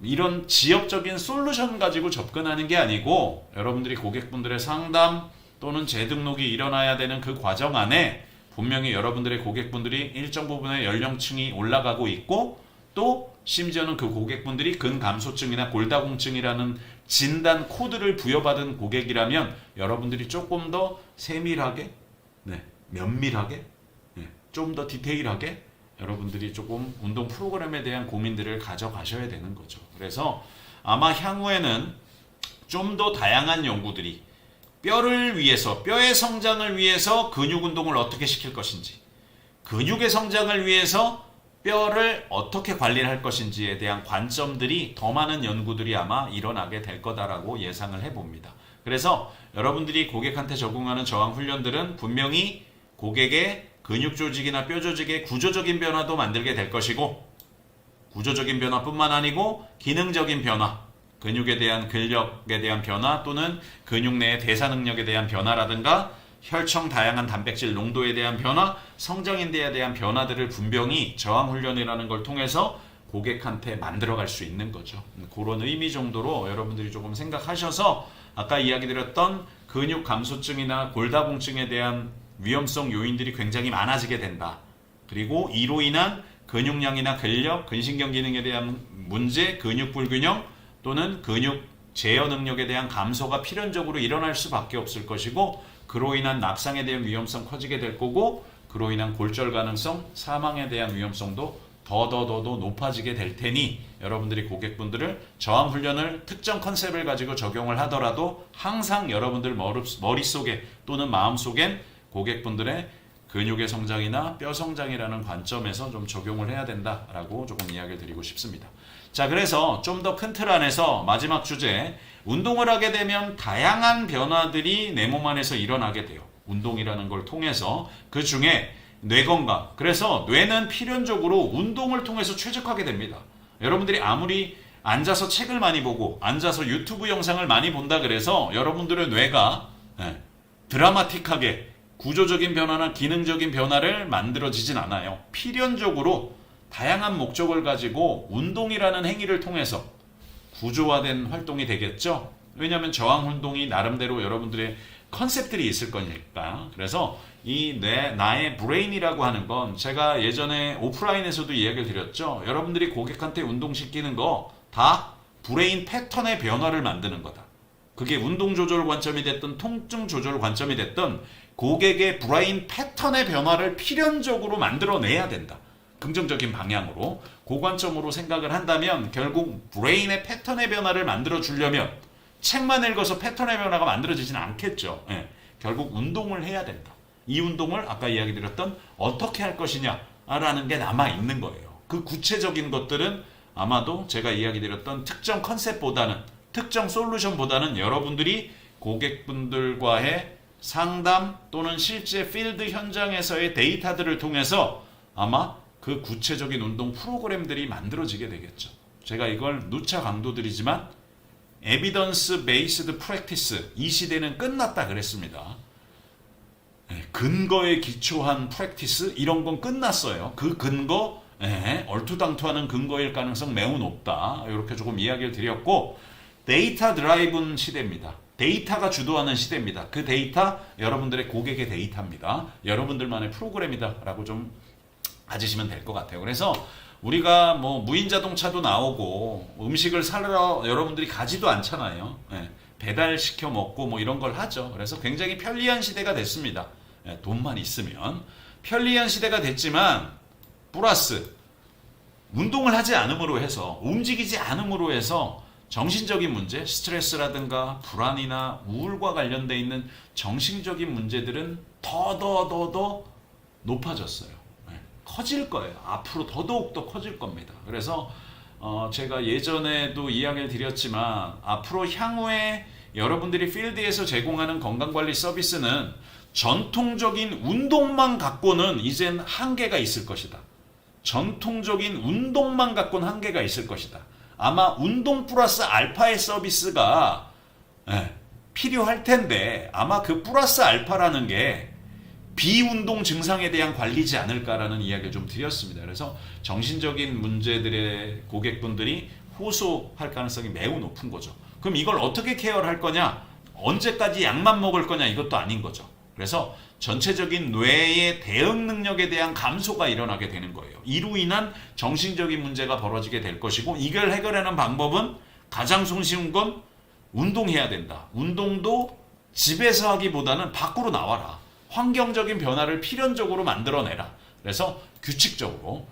이런 지역적인 솔루션 가지고 접근하는 게 아니고 여러분들이 고객분들의 상담 또는 재등록이 일어나야 되는 그 과정 안에 분명히 여러분들의 고객분들이 일정 부분의 연령층이 올라가고 있고 또 심지어는 그 고객분들이 근감소증이나 골다공증이라는 진단 코드를 부여받은 고객이라면 여러분들이 조금 더 세밀하게, 면밀하게, 좀 더 디테일하게 여러분들이 조금 운동 프로그램에 대한 고민들을 가져가셔야 되는 거죠. 그래서 아마 향후에는 좀 더 다양한 연구들이 뼈를 위해서, 뼈의 성장을 위해서 근육 운동을 어떻게 시킬 것인지, 근육의 성장을 위해서 뼈를 어떻게 관리를 할 것인지에 대한 관점들이 더 많은 연구들이 아마 일어나게 될 거다라고 예상을 해봅니다. 그래서 여러분들이 고객한테 적용하는 저항 훈련들은 분명히 고객의 근육 조직이나 뼈 조직의 구조적인 변화도 만들게 될 것이고 구조적인 변화뿐만 아니고 기능적인 변화, 근육에 대한 근력에 대한 변화 또는 근육 내의 대사 능력에 대한 변화라든가 혈청 다양한 단백질 농도에 대한 변화, 성장인대에 대한 변화들을 분명히 저항 훈련이라는 걸 통해서 고객한테 만들어갈 수 있는 거죠. 그런 의미 정도로 여러분들이 조금 생각하셔서 아까 이야기 드렸던 근육 감소증이나 골다공증에 대한 위험성 요인들이 굉장히 많아지게 된다. 그리고 이로 인한 근육량이나 근력, 근신경 기능에 대한 문제, 근육 불균형 또는 근육 제어 능력에 대한 감소가 필연적으로 일어날 수밖에 없을 것이고 그로 인한 낙상에 대한 위험성 커지게 될 거고 그로 인한 골절 가능성, 사망에 대한 위험성도 더 높아지게 될 테니 여러분들이 고객분들을 저항 훈련을 특정 컨셉을 가지고 적용을 하더라도 항상 여러분들 머릿속에 또는 마음속엔 고객분들의 근육의 성장이나 뼈 성장이라는 관점에서 좀 적용을 해야 된다라고 조금 이야기를 드리고 싶습니다. 자, 그래서 좀 더 큰 틀 안에서 마지막 주제, 운동을 하게 되면 다양한 변화들이 내 몸 안에서 일어나게 돼요. 운동이라는 걸 통해서 그 중에 뇌 건강, 그래서 뇌는 필연적으로 운동을 통해서 최적화하게 됩니다. 여러분들이 아무리 앉아서 책을 많이 보고 앉아서 유튜브 영상을 많이 본다 그래서 여러분들의 뇌가 드라마틱하게 구조적인 변화나 기능적인 변화를 만들어지진 않아요. 필연적으로 다양한 목적을 가지고 운동이라는 행위를 통해서 구조화된 활동이 되겠죠. 왜냐하면 저항 운동이 나름대로 여러분들의 컨셉들이 있을 거니까. 그래서 이 나의 브레인이라고 하는 건 제가 예전에 오프라인에서도 이야기를 드렸죠. 여러분들이 고객한테 운동시키는 거 다 브레인 패턴의 변화를 만드는 거다. 그게 운동 조절 관점이 됐든 통증 조절 관점이 됐든 고객의 브레인 패턴의 변화를 필연적으로 만들어내야 된다. 긍정적인 방향으로 그 관점으로 생각을 한다면 결국 브레인의 패턴의 변화를 만들어 주려면 책만 읽어서 패턴의 변화가 만들어지진 않겠죠. 결국 운동을 해야 된다. 이 운동을 아까 이야기 드렸던 어떻게 할 것이냐라는 게 남아있는 거예요. 그 구체적인 것들은 아마도 제가 이야기 드렸던 특정 컨셉보다는 특정 솔루션보다는 여러분들이 고객분들과의 상담 또는 실제 필드 현장에서의 데이터들을 통해서 아마 그 구체적인 운동 프로그램들이 만들어지게 되겠죠. 제가 이걸 누차 강조드리지만 에비던스 베이스드 프랙티스, 이 시대는 끝났다 그랬습니다. 근거에 기초한 프랙티스 이런 건 끝났어요. 그 근거 얼토당토하는 근거일 가능성 매우 높다. 이렇게 조금 이야기를 드렸고, 데이터 드라이브는 시대입니다. 데이터가 주도하는 시대입니다. 그 데이터 여러분들의 고객의 데이터입니다. 여러분들만의 프로그램이다 라고 좀 가지시면 될 것 같아요. 그래서 우리가 뭐 무인 자동차도 나오고 음식을 사러 여러분들이 가지도 않잖아요. 배달시켜 먹고 뭐 이런 걸 하죠. 그래서 굉장히 편리한 시대가 됐습니다. 돈만 있으면 편리한 시대가 됐지만 플러스 운동을 하지 않음으로 해서, 움직이지 않음으로 해서 정신적인 문제, 스트레스라든가 불안이나 우울과 관련돼 있는 정신적인 문제들은 더 높아졌어요. 커질 거예요. 앞으로 더더욱 커질 겁니다. 그래서 제가 예전에도 이야기를 드렸지만 앞으로 향후에 여러분들이 필드에서 제공하는 건강관리 서비스는 전통적인 운동만 갖고는 이젠 한계가 있을 것이다. 전통적인 운동만 갖고는 한계가 있을 것이다. 아마 운동 플러스 알파의 서비스가 필요할 텐데, 아마 그 플러스 알파라는 게 비운동 증상에 대한 관리지 않을까라는 이야기를 좀 드렸습니다. 그래서 정신적인 문제들의 고객분들이 호소할 가능성이 매우 높은 거죠. 그럼 이걸 어떻게 케어를 할 거냐? 언제까지 약만 먹을 거냐? 이것도 아닌 거죠. 그래서 전체적인 뇌의 대응 능력에 대한 감소가 일어나게 되는 거예요. 이로 인한 정신적인 문제가 벌어지게 될 것이고, 이걸 해결하는 방법은 가장 손쉬운 건 운동해야 된다. 운동도 집에서 하기보다는 밖으로 나와라. 환경적인 변화를 필연적으로 만들어내라. 그래서 규칙적으로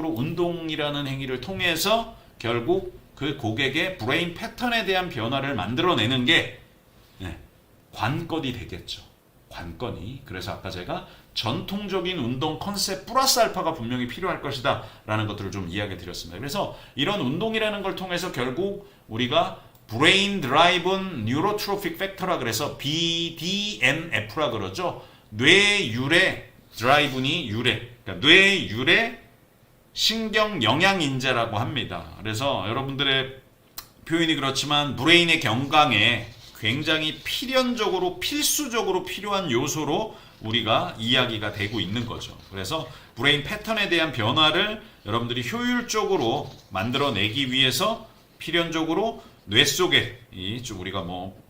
운동이라는 행위를 통해서 결국 그 고객의 브레인 패턴에 대한 변화를 만들어내는 게 관건이 되겠죠. 관건이. 그래서 아까 제가 전통적인 운동 컨셉 플러스 알파가 분명히 필요할 것이다 라는 것들을 좀 이야기 드렸습니다. 그래서 이런 운동이라는 걸 통해서 결국 우리가 브레인 드라이븐 뉴로트로픽 팩터라 그래서 BDNF라 그러죠. 뇌유래 드라이븐이 유래, 그러니까 뇌유래 신경 영양 인자라고 합니다. 그래서 여러분들의 표현이 그렇지만 브레인의 건강에 굉장히 필수적으로 필요한 요소로 우리가 이야기가 되고 있는 거죠. 그래서 브레인 패턴에 대한 변화를 여러분들이 효율적으로 만들어내기 위해서 필연적으로 뇌 속에 우리가 뭐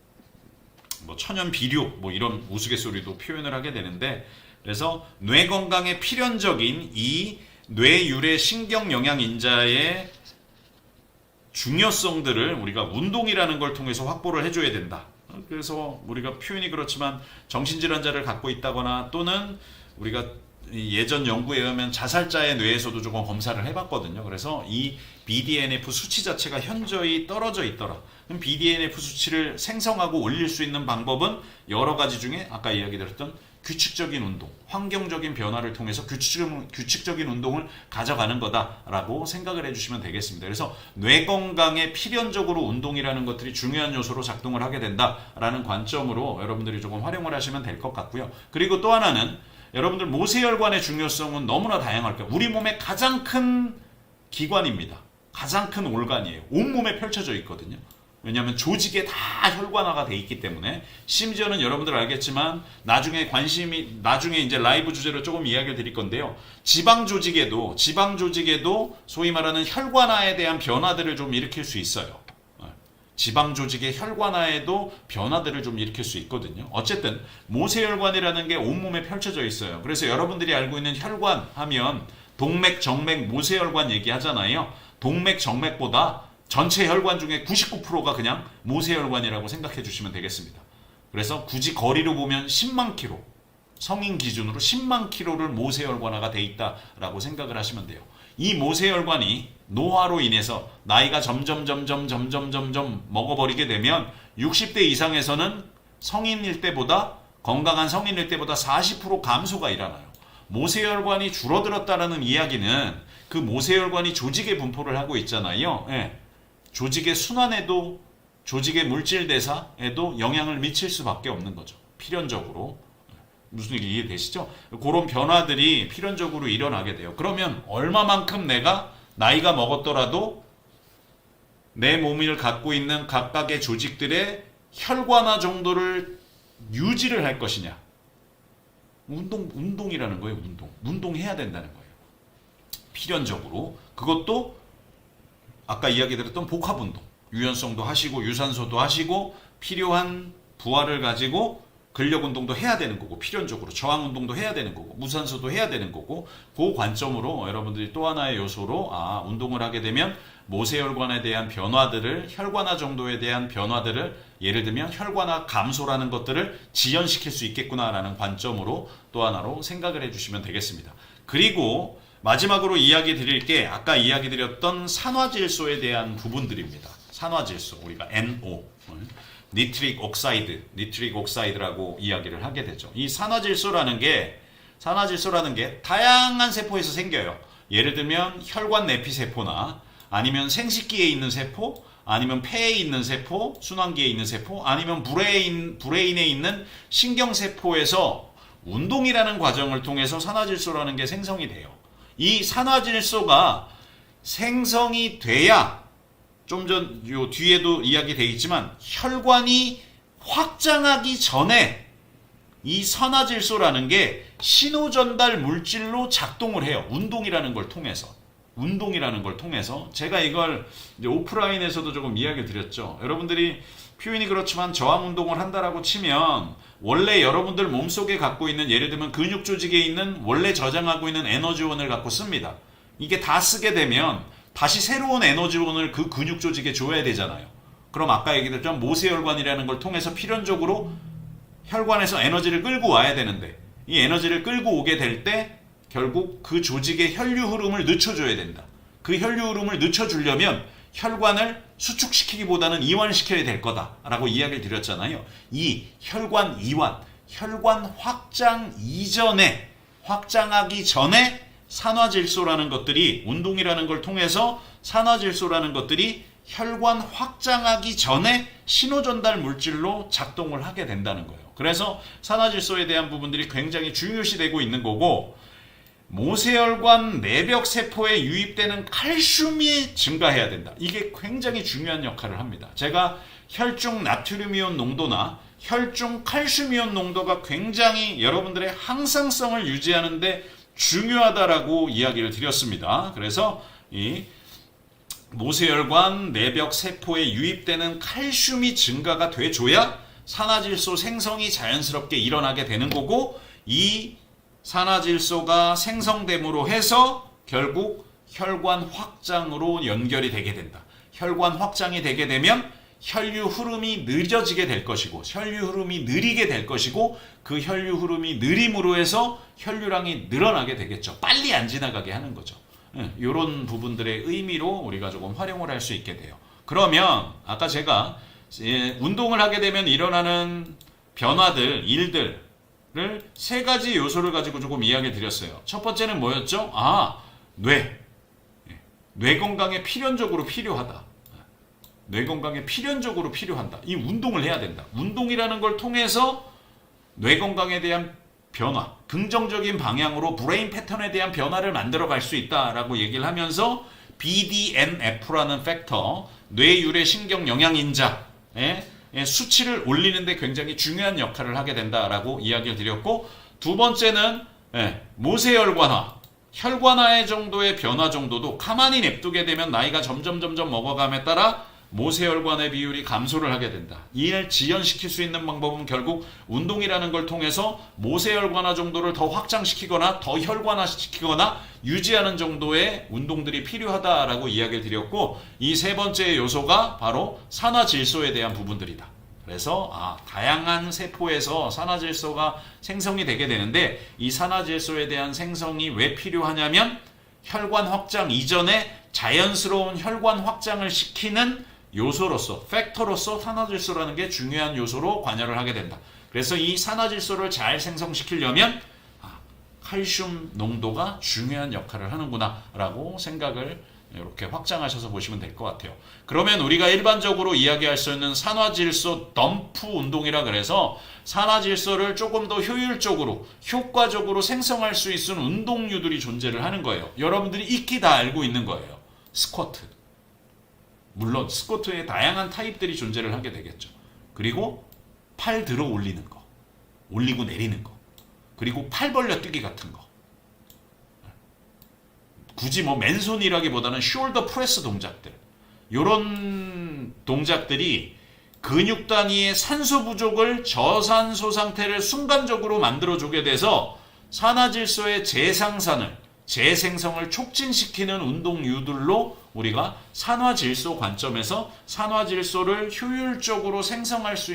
천연 비료 뭐 이런 우스갯소리도 표현을 하게 되는데, 그래서 뇌 건강에 필연적인 이 뇌유래 신경 영양 인자의 중요성들을 우리가 운동이라는 걸 통해서 확보를 해줘야 된다. 그래서 우리가 표현이 그렇지만 정신질환자를 갖고 있다거나 또는 우리가 예전 연구에 의하면 자살자의 뇌에서도 조금 검사를 해봤거든요. 그래서 이 BDNF 수치 자체가 현저히 떨어져 있더라. 그럼 BDNF 수치를 생성하고 올릴 수 있는 방법은 여러 가지 중에 아까 이야기 드렸던 규칙적인 운동, 환경적인 변화를 통해서 규칙적인 운동을 가져가는 거다라고 생각을 해주시면 되겠습니다. 그래서 뇌 건강에 필연적으로 운동이라는 것들이 중요한 요소로 작동을 하게 된다라는 관점으로 여러분들이 조금 활용을 하시면 될 것 같고요. 그리고 또 하나는 여러분들 모세혈관의 중요성은 너무나 다양할 거예요. 우리 몸의 가장 큰 기관입니다. 가장 큰 올간이에요. 온몸에 펼쳐져 있거든요. 왜냐하면 조직에 다 혈관화가 돼 있기 때문에, 심지어는 여러분들 알겠지만 나중에 이제 라이브 주제로 조금 이야기를 드릴 건데요. 지방 조직에도 소위 말하는 혈관화에 대한 변화들을 좀 일으킬 수 있어요. 지방 조직의 혈관화에도 변화들을 좀 일으킬 수 있거든요. 어쨌든 모세혈관이라는 게 온몸에 펼쳐져 있어요. 그래서 여러분들이 알고 있는 혈관 하면 동맥, 정맥, 모세혈관 얘기하잖아요. 동맥, 정맥보다 전체 혈관 중에 99%가 그냥 모세혈관이라고 생각해 주시면 되겠습니다. 그래서 굳이 거리로 보면 10만 킬로, 성인 기준으로 10만 킬로를 모세혈관화가 돼 있다라고 생각을 하시면 돼요. 이 모세혈관이 노화로 인해서 나이가 점점 먹어버리게 되면 60대 이상에서는 건강한 성인일 때보다 40% 감소가 일어나요. 모세혈관이 줄어들었다라는 이야기는 그 모세혈관이 조직에 분포를 하고 있잖아요. 조직의 순환에도, 조직의 물질 대사에도 영향을 미칠 수밖에 없는 거죠. 필연적으로. 무슨 얘기 이해되시죠? 그런 변화들이 필연적으로 일어나게 돼요. 그러면 얼마만큼 내가 나이가 먹었더라도 내 몸을 갖고 있는 각각의 조직들의 혈관화 정도를 유지를 할 것이냐. 운동이라는 거예요. 운동해야 된다는 거예요. 필연적으로. 그것도 아까 이야기 드렸던 복합운동. 유연성도 하시고 유산소도 하시고 필요한 부하를 가지고 근력운동도 해야 되는 거고 필연적으로 저항운동도 해야 되는 거고 무산소도 해야 되는 거고 그 관점으로 여러분들이 또 하나의 요소로 운동을 하게 되면 모세혈관에 대한 변화들을 혈관화 정도에 대한 변화들을 예를 들면 혈관화 감소라는 것들을 지연시킬 수 있겠구나라는 관점으로 또 하나로 생각을 해주시면 되겠습니다. 그리고 마지막으로 이야기 드릴 게 아까 이야기 드렸던 산화질소에 대한 부분들입니다. 산화질소 우리가 NO 니트릭 옥사이드라고 이야기를 하게 되죠. 이 산화질소라는 게 다양한 세포에서 생겨요. 예를 들면 혈관 내피 세포나 아니면 생식기에 있는 세포, 아니면 폐에 있는 세포, 순환기에 있는 세포, 아니면 브레인에 있는 신경세포에서 운동이라는 과정을 통해서 산화질소라는 게 생성이 돼요. 이 산화질소가 생성이 돼야 좀 전 요 뒤에도 이야기되어 있지만 혈관이 확장하기 전에 이 산화질소라는 게 신호전달 물질로 작동을 해요. 운동이라는 걸 통해서 제가 이걸 이제 오프라인에서도 조금 이야기를 드렸죠. 여러분들이 표현이 그렇지만 저항운동을 한다라고 치면 원래 여러분들 몸속에 갖고 있는 예를 들면 근육 조직에 있는 원래 저장하고 있는 에너지원을 갖고 씁니다. 이게 다 쓰게 되면 다시 새로운 에너지원을 그 근육 조직에 줘야 되잖아요. 그럼 아까 얘기했던 모세혈관이라는 걸 통해서 필연적으로 혈관에서 에너지를 끌고 와야 되는데 이 에너지를 끌고 오게 될 때 결국 그 조직의 혈류 흐름을 늦춰줘야 된다. 그 혈류 흐름을 늦춰주려면 혈관을 수축시키기보다는 이완시켜야 될 거다라고 이야기를 드렸잖아요. 이 혈관 이완, 혈관 확장하기 전에 산화질소라는 것들이 운동이라는 걸 통해서 산화질소라는 것들이 혈관 확장하기 전에 신호전달 물질로 작동을 하게 된다는 거예요. 그래서 산화질소에 대한 부분들이 굉장히 중요시되고 있는 거고 모세혈관 내벽 세포에 유입되는 칼슘이 증가해야 된다. 이게 굉장히 중요한 역할을 합니다. 제가 혈중 나트륨이온 농도나 혈중 칼슘이온 농도가 굉장히 여러분들의 항상성을 유지하는데 중요하다라고 이야기를 드렸습니다. 그래서 이 모세혈관 내벽 세포에 유입되는 칼슘이 증가가 돼줘야 산화질소 생성이 자연스럽게 일어나게 되는 거고 이 산화질소가 생성됨으로 해서 결국 혈관 확장으로 연결이 되게 된다. 혈관 확장이 되게 되면 혈류 흐름이 느려지게 될 것이고 혈류 흐름이 느리게 될 것이고 그 혈류 흐름이 느림으로 해서 혈류량이 늘어나게 되겠죠. 빨리 안 지나가게 하는 거죠. 이런 부분들의 의미로 우리가 조금 활용을 할 수 있게 돼요. 그러면 아까 제가 운동을 하게 되면 일어나는 변화들, 일들을 세 가지 요소를 가지고 조금 이야기 드렸어요. 첫 번째는 뭐였죠? 뇌 건강에 필연적으로 필요하다. 뇌 건강에 필연적으로 필요한다. 이 운동을 해야 된다. 운동이라는 걸 통해서 뇌 건강에 대한 변화, 긍정적인 방향으로 브레인 패턴에 대한 변화를 만들어 갈 수 있다라고 얘기를 하면서 BDNF라는 팩터, 뇌유래 신경 영양인자의 수치를 올리는 데 굉장히 중요한 역할을 하게 된다라고 이야기를 드렸고 두 번째는 모세혈관화, 혈관화의 정도의 변화 정도도 가만히 냅두게 되면 나이가 점점 먹어감에 따라 모세혈관의 비율이 감소를 하게 된다. 이를 지연시킬 수 있는 방법은 결국 운동이라는 걸 통해서 모세혈관화 정도를 더 확장시키거나 더 혈관화시키거나 유지하는 정도의 운동들이 필요하다라고 이야기를 드렸고 이 세 번째 요소가 바로 산화질소에 대한 부분들이다. 그래서 다양한 세포에서 산화질소가 생성이 되게 되는데 이 산화질소에 대한 생성이 왜 필요하냐면 혈관 확장 이전에 자연스러운 혈관 확장을 시키는 요소로서, 팩터로서 산화질소라는 게 중요한 요소로 관여를 하게 된다. 그래서 이 산화질소를 잘 생성시키려면 칼슘 농도가 중요한 역할을 하는구나 라고 생각을 이렇게 확장하셔서 보시면 될 것 같아요. 그러면 우리가 일반적으로 이야기할 수 있는 산화질소 덤프 운동이라 그래서 산화질소를 조금 더 효율적으로, 효과적으로 생성할 수 있는 운동류들이 존재를 하는 거예요. 여러분들이 익히 다 알고 있는 거예요. 스쿼트. 물론 스쿼트의 다양한 타입들이 존재를 하게 되겠죠. 그리고 팔 들어 올리는 거, 올리고 내리는 거, 그리고 팔 벌려 뛰기 같은 거. 굳이 뭐 맨손이라기보다는 숄더 프레스 동작들, 이런 동작들이 근육 단위의 산소 부족을 저산소 상태를 순간적으로 만들어주게 돼서 산화질소의 재생산을, 재생성을 촉진시키는 운동류들로 우리가 산화질소 관점에서 산화질소를 효율적으로 생성할 수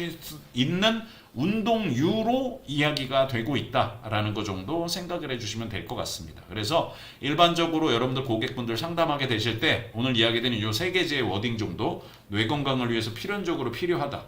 있는 운동유로 이야기가 되고 있다라는 것 정도 생각을 해주시면 될 것 같습니다. 그래서 일반적으로 여러분들 고객분들 상담하게 되실 때 오늘 이야기되는 이 3개의 워딩 정도, 뇌 건강을 위해서 필연적으로 필요하다,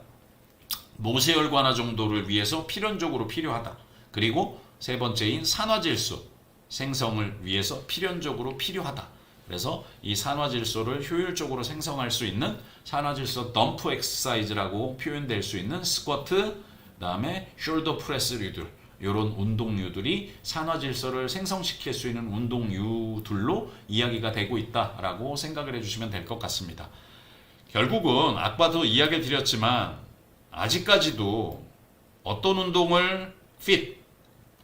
모세혈관화 정도를 위해서 필연적으로 필요하다, 그리고 세 번째인 산화질소 생성을 위해서 필연적으로 필요하다. 그래서 이 산화질소를 효율적으로 생성할 수 있는 산화질소 덤프 엑서사이즈라고 표현될 수 있는 스쿼트, 그다음에 숄더 프레스류들, 이런 운동류들이 산화질소를 생성시킬 수 있는 운동류들로 이야기가 되고 있다라고 생각을 해주시면 될 것 같습니다. 결국은 아까도 이야기를 드렸지만 아직까지도 어떤 운동을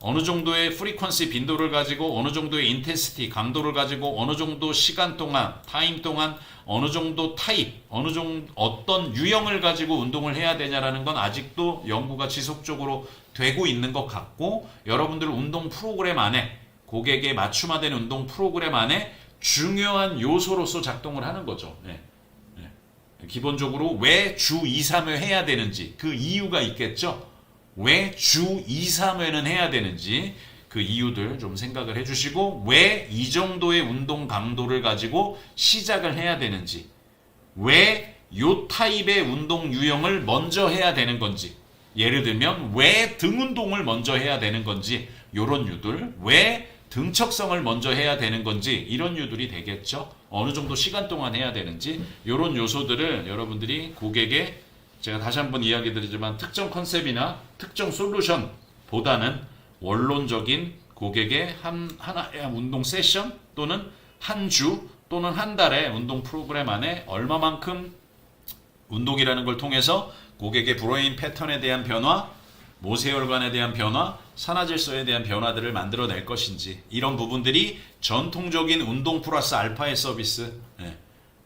어느 정도의 프리퀀시 빈도를 가지고 어느 정도의 인텐시티 강도를 가지고 어느 정도 시간 동안 타임 동안 어느 정도 타입 어떤 유형을 가지고 운동을 해야 되냐라는 건 아직도 연구가 지속적으로 되고 있는 것 같고, 여러분들 운동 프로그램 안에 고객에 맞춤화된 운동 프로그램 안에 중요한 요소로서 작동을 하는 거죠. 기본적으로 왜 주 2, 3회 해야 되는지 그 이유가 있겠죠. 왜 주 2, 3회는 해야 되는지 그 이유들 좀 생각을 해주시고, 왜 이 정도의 운동 강도를 가지고 시작을 해야 되는지, 왜 요 타입의 운동 유형을 먼저 해야 되는 건지, 예를 들면 왜 등 운동을 먼저 해야 되는 건지, 요런 유들, 왜 등척성을 먼저 해야 되는 건지, 이런 유들이 되겠죠. 어느 정도 시간 동안 해야 되는지, 요런 요소들을 여러분들이 고객의, 제가 다시 한번 이야기 드리지만 특정 컨셉이나 특정 솔루션보다는 원론적인 고객의 하나의 운동 세션 또는 한 주 또는 한 달의 운동 프로그램 안에 얼마만큼 운동이라는 걸 통해서 고객의 브레인 패턴에 대한 변화, 모세혈관에 대한 변화, 산화질소에 대한 변화들을 만들어낼 것인지, 이런 부분들이 전통적인 운동 플러스 알파의 서비스,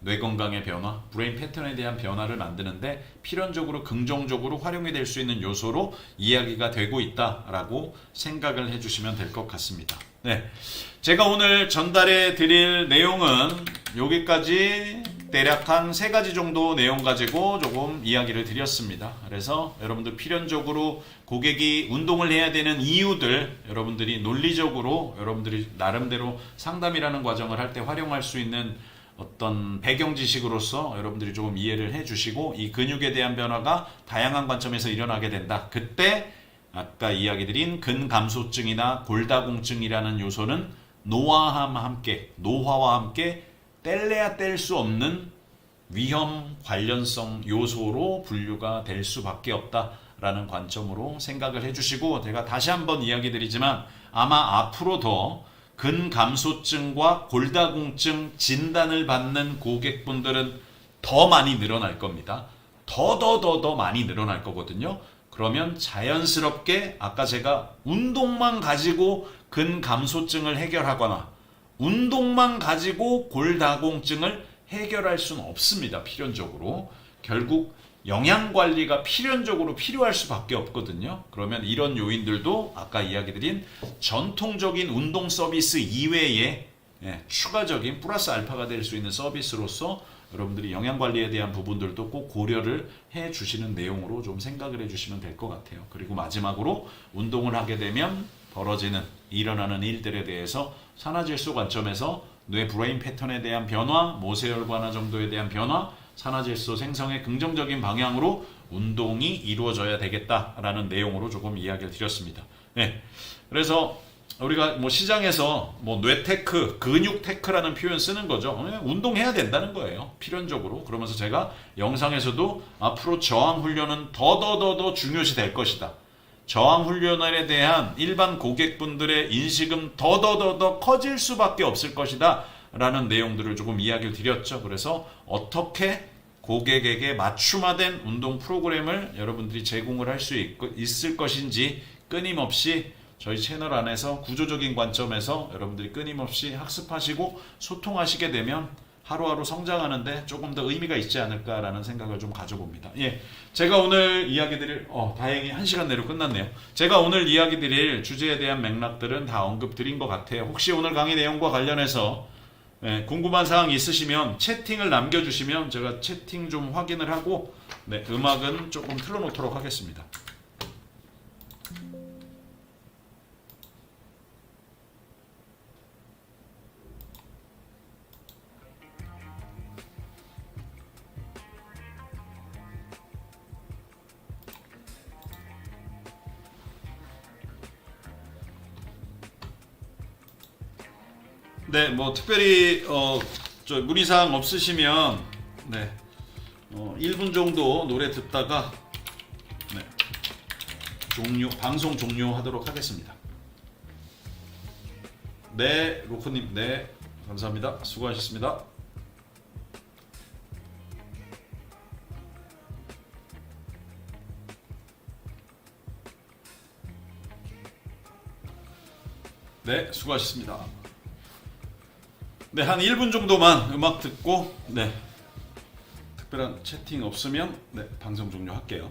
뇌 건강의 변화, 브레인 패턴에 대한 변화를 만드는데 필연적으로 긍정적으로 활용이 될 수 있는 요소로 이야기가 되고 있다라고 생각을 해주시면 될 것 같습니다. 제가 오늘 전달해 드릴 내용은 여기까지 대략 한 3가지 정도 내용 가지고 조금 이야기를 드렸습니다. 그래서 여러분들 필연적으로 고객이 운동을 해야 되는 이유들, 여러분들이 논리적으로 여러분들이 나름대로 상담이라는 과정을 할 때 활용할 수 있는 어떤 배경 지식으로서 여러분들이 조금 이해를 해주시고, 이 근육에 대한 변화가 다양한 관점에서 일어나게 된다. 그때 아까 이야기 드린 근감소증이나 골다공증이라는 요소는 노화와 함께 뗄래야 뗄 수 없는 위험 관련성 요소로 분류가 될 수밖에 없다라는 관점으로 생각을 해주시고, 제가 다시 한번 이야기 드리지만 아마 앞으로 더 근감소증과 골다공증 진단을 받는 고객분들은 더 많이 늘어날 겁니다. 더 많이 늘어날 거거든요. 그러면 자연스럽게 아까 제가 운동만 가지고 근감소증을 해결하거나 운동만 가지고 골다공증을 해결할 수는 없습니다. 필연적으로. 결국 영양관리가 필연적으로 필요할 수밖에 없거든요. 그러면 이런 요인들도 아까 이야기 드린 전통적인 운동 서비스 이외에 추가적인 플러스 알파가 될 수 있는 서비스로서 여러분들이 영양관리에 대한 부분들도 꼭 고려를 해 주시는 내용으로 좀 생각을 해 주시면 될 것 같아요. 그리고 마지막으로 운동을 하게 되면 일어나는 일들에 대해서 산화질소 관점에서 뇌 브레인 패턴에 대한 변화, 모세혈관화 정도에 대한 변화, 산화질소 생성의 긍정적인 방향으로 운동이 이루어져야 되겠다라는 내용으로 조금 이야기를 드렸습니다. 그래서 우리가 시장에서 뇌테크, 근육테크라는 표현 쓰는 거죠. 운동해야 된다는 거예요. 필연적으로. 그러면서 제가 영상에서도 앞으로 저항 훈련은 더 중요시 될 것이다. 저항 훈련에 대한 일반 고객분들의 인식은 더 커질 수밖에 없을 것이다 라는 내용들을 조금 이야기를 드렸죠. 그래서 어떻게 고객에게 맞춤화된 운동 프로그램을 여러분들이 제공을 할 수 있을 것인지 끊임없이 저희 채널 안에서 구조적인 관점에서 여러분들이 끊임없이 학습하시고 소통하시게 되면 하루하루 성장하는데 조금 더 의미가 있지 않을까라는 생각을 좀 가져봅니다. 예, 제가 오늘 이야기 드릴 다행히 1시간 내로 끝났네요. 제가 오늘 이야기 드릴 주제에 대한 맥락들은 다 언급 드린 것 같아요. 혹시 오늘 강의 내용과 관련해서 궁금한 사항 있으시면 채팅을 남겨주시면 제가 채팅 좀 확인을 하고 음악은 조금 틀어놓도록 하겠습니다. 네, 뭐 특별히 문의사항 없으시면 1분 정도 노래 듣다가 방송 종료하도록 하겠습니다. 네, 로코님, 네, 감사합니다. 수고하셨습니다. 네, 수고하셨습니다. 네, 한 1분 정도만 음악 듣고 특별한 채팅 없으면 방송 종료할게요.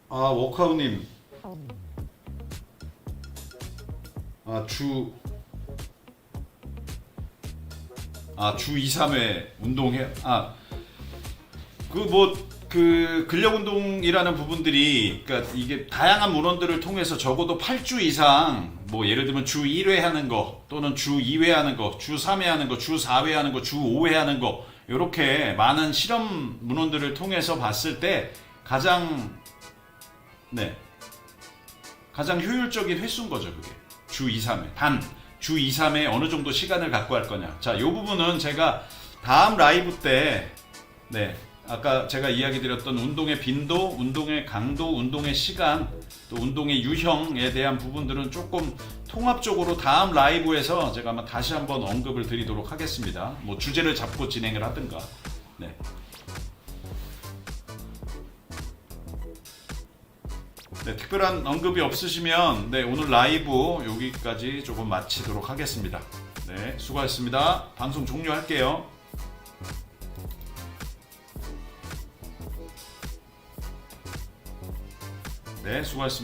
워카우님. 주 2, 3회 운동해. 근력 운동이라는 부분들이, 그러니까 이게 다양한 문헌들을 통해서 적어도 8주 이상, 뭐 예를 들면 주 1회 하는 거, 또는 주 2회 하는 거, 주 3회 하는 거, 주 4회 하는 거, 주 5회 하는 거, 이렇게 많은 실험 문헌들을 통해서 봤을 때 가장 효율적인 횟수인 거죠, 그게. 주 2, 3회. 주 2, 3회 어느 정도 시간을 갖고 할 거냐. 자, 이 부분은 제가 다음 라이브 때, 아까 제가 이야기 드렸던 운동의 빈도, 운동의 강도, 운동의 시간, 또 운동의 유형에 대한 부분들은 조금 통합적으로 다음 라이브에서 제가 아마 다시 한번 언급을 드리도록 하겠습니다. 뭐 주제를 잡고 진행을 하든가. 특별한 언급이 없으시면 오늘 라이브 여기까지 조금 마치도록 하겠습니다. 수고하셨습니다. 방송 종료할게요. 수고하셨습니다.